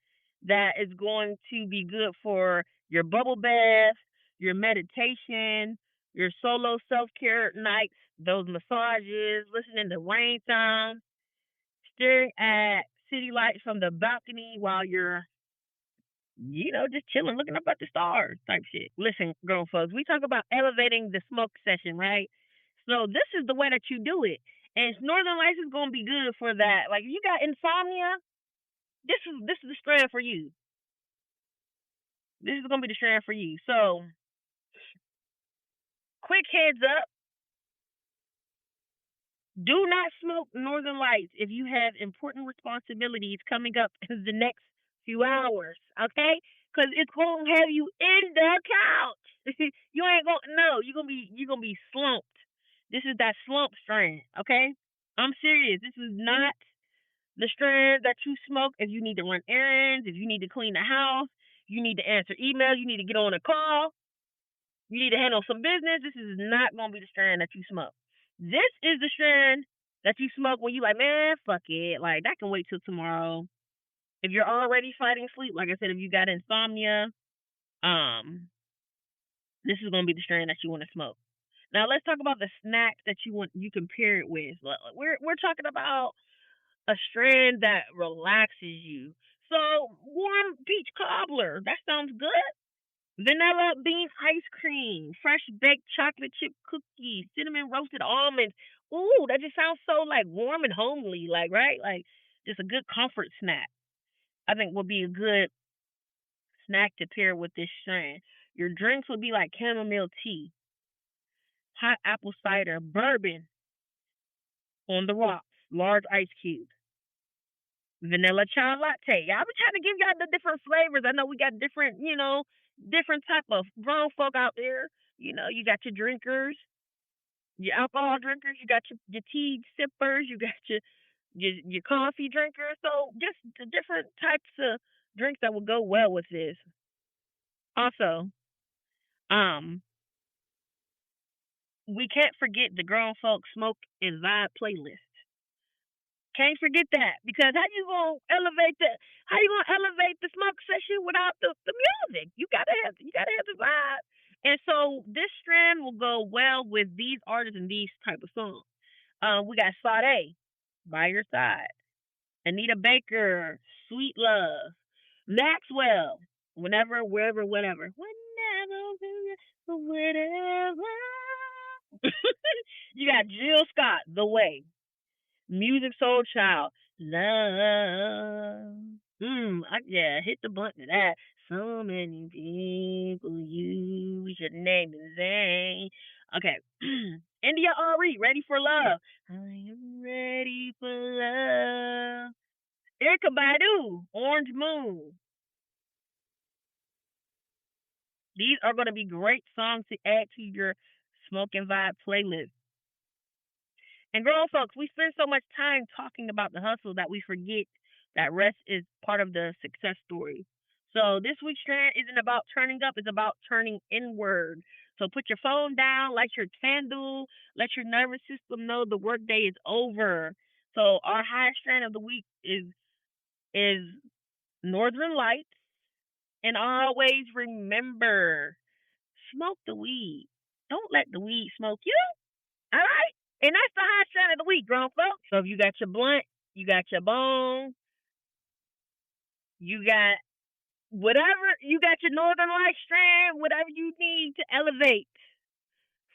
Speaker 2: that is going to be good for your bubble bath, your meditation, your solo self-care nights, those massages, listening to rain sounds, staring at city lights from the balcony while you're, just chilling, looking up at the stars type shit. Listen, grown folks, we talk about elevating the smoke session, right? So this is the way that you do it. And Northern Lights is going to be good for that. Like, if you got insomnia, this is the strand for you. This is going to be the strand for you. So, quick heads up. Do not smoke Northern Lights if you have important responsibilities coming up in the next few hours, okay? Because it's going to have you in the couch. You ain't going to, no, you're going to be slumped. This is that slump strand, okay? I'm serious. This is not the strand that you smoke if you need to run errands, if you need to clean the house, you need to answer emails, you need to get on a call, you need to handle some business. This is not going to be the strand that you smoke. This is the strand that you smoke when you like, man, fuck it. Like, that can wait till tomorrow. If you're already fighting sleep, like I said, if you got insomnia, this is going to be the strand that you want to smoke. Now let's talk about the snacks that you can pair it with. We're talking about a strand that relaxes you. So warm peach cobbler, that sounds good. Vanilla bean ice cream, fresh baked chocolate chip cookies, cinnamon roasted almonds. Ooh, that just sounds so like warm and homely, like, right? Like just a good comfort snack. I think would be a good snack to pair with this strand. Your drinks would be like chamomile tea, hot apple cider, bourbon on the rocks, large ice cubes, vanilla chai latte. I've been trying to give y'all the different flavors. I know we got different type of grown folk out there. You got your drinkers, your alcohol drinkers, you got your tea sippers, you got your coffee drinkers. So just the different types of drinks that would go well with this. Also, we can't forget the grown folk smoke and vibe playlist. Can't forget that, because how you gonna elevate the smoke session without the music? You gotta have the vibe. And so this strand will go well with these artists and these type of songs. We got Sade, By Your Side, Anita Baker, Sweet Love, Maxwell, Whenever, Wherever, Whatever. Whenever. You got Jill Scott, The Way. Music Soul Child, Love. Hit the button to that. So many people you should name in vain. Okay. India Ari, Ready for Love. I am ready for love. Erykah Badu, Orange Moon. These are going to be great songs to add to your Smoke and Vibe playlist. And grown folks, we spend so much time talking about the hustle that we forget that rest is part of the success story. So this week's strand isn't about turning up, it's about turning inward. So put your phone down, light your candle, let your nervous system know the workday is over. So our high strand of the week is Northern Lights. And always remember, smoke the weed. Don't let the weed smoke you. All right? And that's the hot shot of the week, grown folks. So if you got your blunt, you got your bone, you got whatever, you got your Northern Light strand, whatever you need to elevate,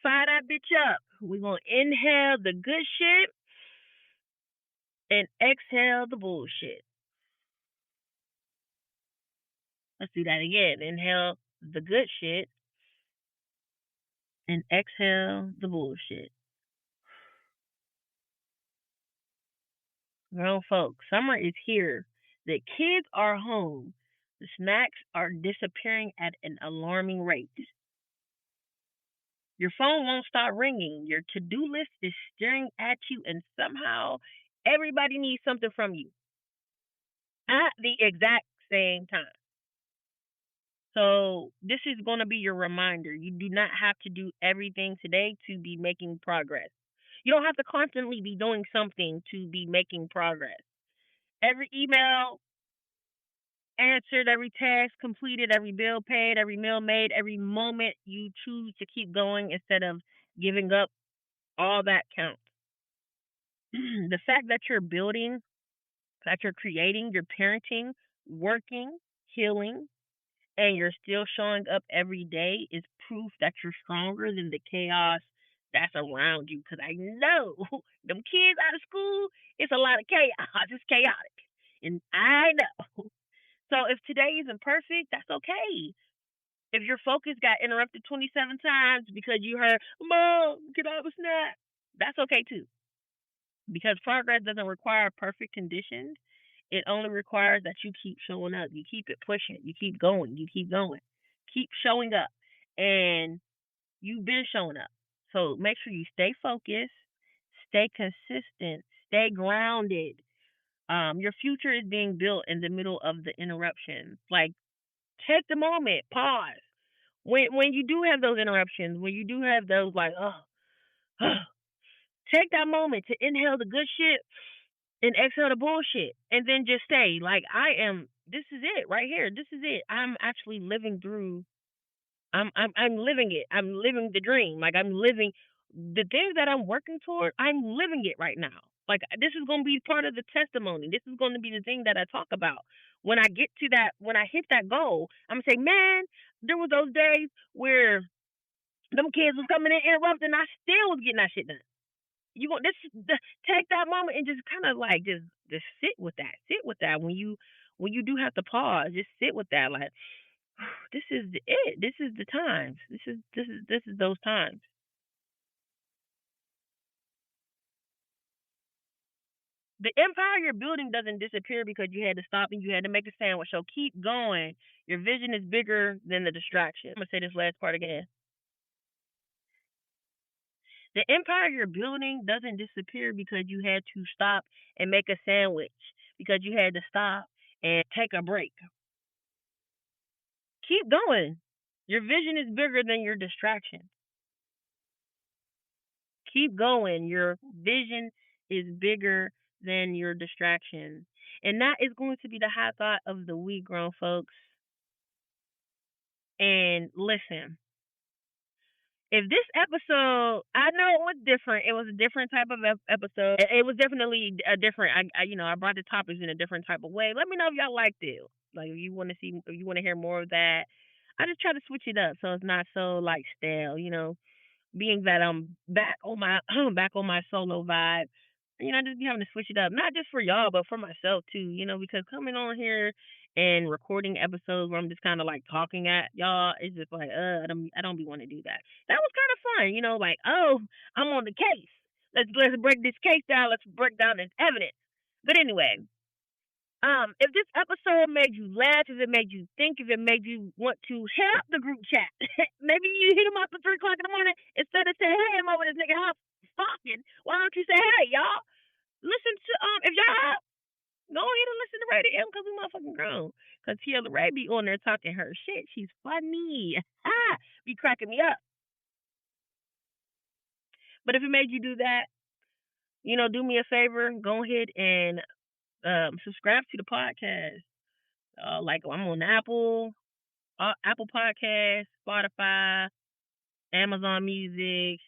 Speaker 2: fire that bitch up. We're going to inhale the good shit and exhale the bullshit. Let's do that again. Inhale the good shit and exhale the bullshit. Grown folks, summer is here. The kids are home. The snacks are disappearing at an alarming rate. Your phone won't stop ringing. Your to-do list is staring at you, and somehow everybody needs something from you at the exact same time. So this is going to be your reminder. You do not have to do everything today to be making progress. You don't have to constantly be doing something to be making progress. Every email answered, every task completed, every bill paid, every meal made, every moment you choose to keep going instead of giving up, all that counts. The fact that you're building, that you're creating, you're parenting, working, healing, and you're still showing up every day is proof that you're stronger than the chaos that's around you. Because I know them kids out of school, it's a lot of chaos. It's chaotic. And I know. So if today isn't perfect, that's okay. If your focus got interrupted 27 times because you heard, Mom, can I have a snack? That's okay too. Because progress doesn't require perfect conditions. It only requires that you keep showing up. You keep it pushing. You keep going. You keep going. Keep showing up. And you've been showing up. So make sure you stay focused, stay consistent, stay grounded. Your future is being built in the middle of the interruptions. Like, take the moment, pause. When you do have those interruptions, when you do have those like, take that moment to inhale the good shit and exhale the bullshit, and then just say, like, this is it right here. This is it. I'm actually living through. I'm living it. I'm living the dream. Like, I'm living the things that I'm working toward. I'm living it right now. Like, this is going to be part of the testimony. This is going to be the thing that I talk about when I get to that. When I hit that goal, I'm gonna say, man, there were those days where them kids was coming in interrupting. I still was getting that shit done. You want take that moment and just kind of like just sit with that. Sit with that when you do have to pause. Just sit with that. Like, this is it. This is the times. This is those times. The empire you're building doesn't disappear because you had to stop and you had to make a sandwich. So keep going. Your vision is bigger than the distraction. I'm gonna say this last part again. The empire you're building doesn't disappear because you had to stop and make a sandwich, because you had to stop and take a break. Keep going. Your vision is bigger than your distraction. Keep going. Your vision is bigger than your distraction. And that is going to be the high thought of the week, grown folks. And listen, if this episode, I know it was different. It was a different type of episode. It was definitely a different. I brought the topics in a different type of way. Let me know if y'all liked it. Like, if you want to hear more of that. I just try to switch it up so it's not so like stale. Being that I'm back on my back on my solo vibe, just be having to switch it up, not just for y'all, but for myself too. Because coming on here and recording episodes where I'm just kind of like talking at y'all, it's just like, I don't be want to do that. That was kind of fun, like, oh, I'm on the case. Let's break this case down. Let's break down this evidence. But anyway, if this episode made you laugh, if it made you think, if it made you want to hit up the group chat, maybe you hit them up at 3 o'clock in the morning instead of saying, hey, I'm over this nigga house talking. Why don't you say, hey, y'all, listen to if y'all up, go ahead and listen to Radio M because we motherfucking grown. Because Tierra Laray be on there talking her shit. She's funny. Be cracking me up. But if it made you do that, do me a favor, go ahead and subscribe to the podcast. Like, I'm on Apple Podcasts, Spotify, Amazon Music,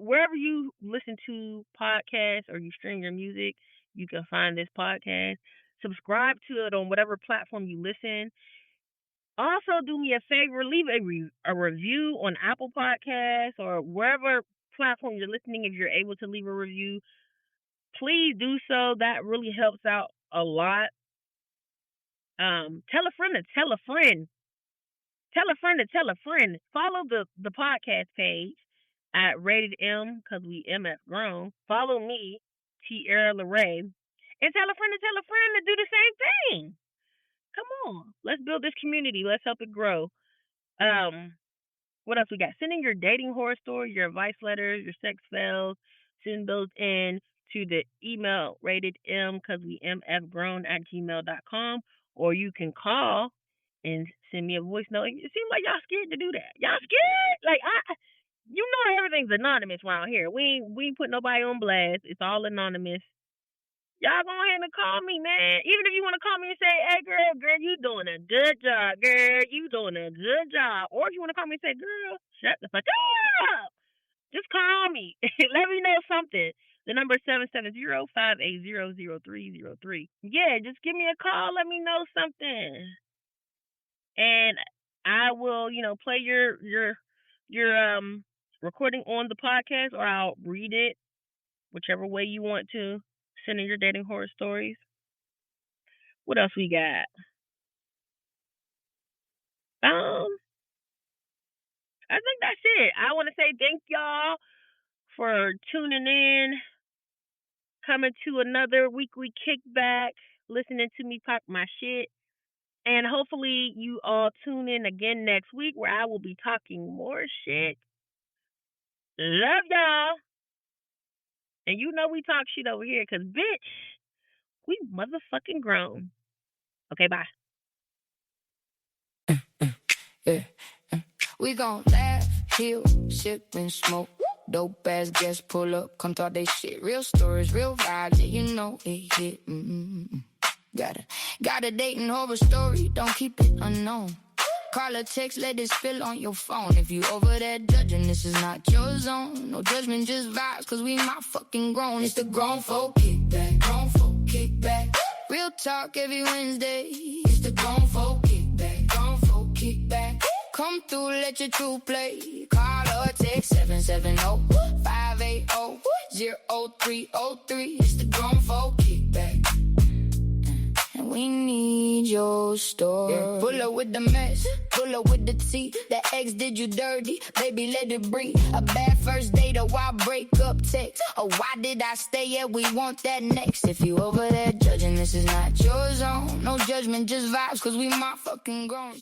Speaker 2: wherever you listen to podcasts or you stream your music, you can find this podcast. Subscribe to it on whatever platform you listen. Also, do me a favor, leave a review on Apple Podcasts or wherever platform you're listening. If you're able to leave a review, please do so. That really helps out a lot. Tell a friend to tell a friend. Tell a friend to tell a friend. Follow the podcast page at Rated M, because we MF grown. Follow me, Tierra Laray, and tell a friend to do the same thing. Come on, let's build this community. Let's help it grow. What else we got? Send in your dating horror story, your advice letters, your sex fails. Send those in to the email ratedm, because we mfgrown at gmail.com, or you can call and send me a voice note. It seems like y'all scared to do that. Y'all scared? Like, you know everything's anonymous around here. We ain't put nobody on blast. It's all anonymous. Y'all go ahead and call me, man. Even if you want to call me and say, hey, girl, you doing a good job. Girl, you doing a good job. Or if you want to call me and say, girl, shut the fuck up. Just call me. Let me know something. The number is 770-580-0303. Yeah, just give me a call. Let me know something. And I will, play your recording on the podcast, or I'll read it, whichever way you want to. Send in your dating horror stories. What else we got? I think that's it. I want to say thank y'all for tuning in, coming to another weekly kickback, listening to me talk my shit. And hopefully you all tune in again next week, where I will be talking more shit. Love y'all. And you know we talk shit over here, because, bitch, we motherfucking grown. Okay, bye.
Speaker 1: Yeah. We gon' laugh, heal, sip, and smoke. Dope ass guests pull up, come talk they shit. Real stories, real vibes, yeah, you know it hit. Got a dating horror story, don't keep it unknown. Call or text, let it spill on your phone. If you over there judging, this is not your zone. No judgment, just vibes, cause we not fucking grown. It's the grown folk kickback, grown folk kickback. Real talk every Wednesday. It's the grown folk kickback, grown folk kickback. Come through, let your true play. Call or text 770-580-0303. It's the grown folk kickback. And we need your story. Yeah. Pull up with the mess, pull up with the tea. The ex did you dirty, baby, let it breathe. A bad first date, a wild breakup text. Oh, why did I stay? Yeah, we want that next. If you over there judging, this is not your zone. No judgment, just vibes, cause we my fucking grown.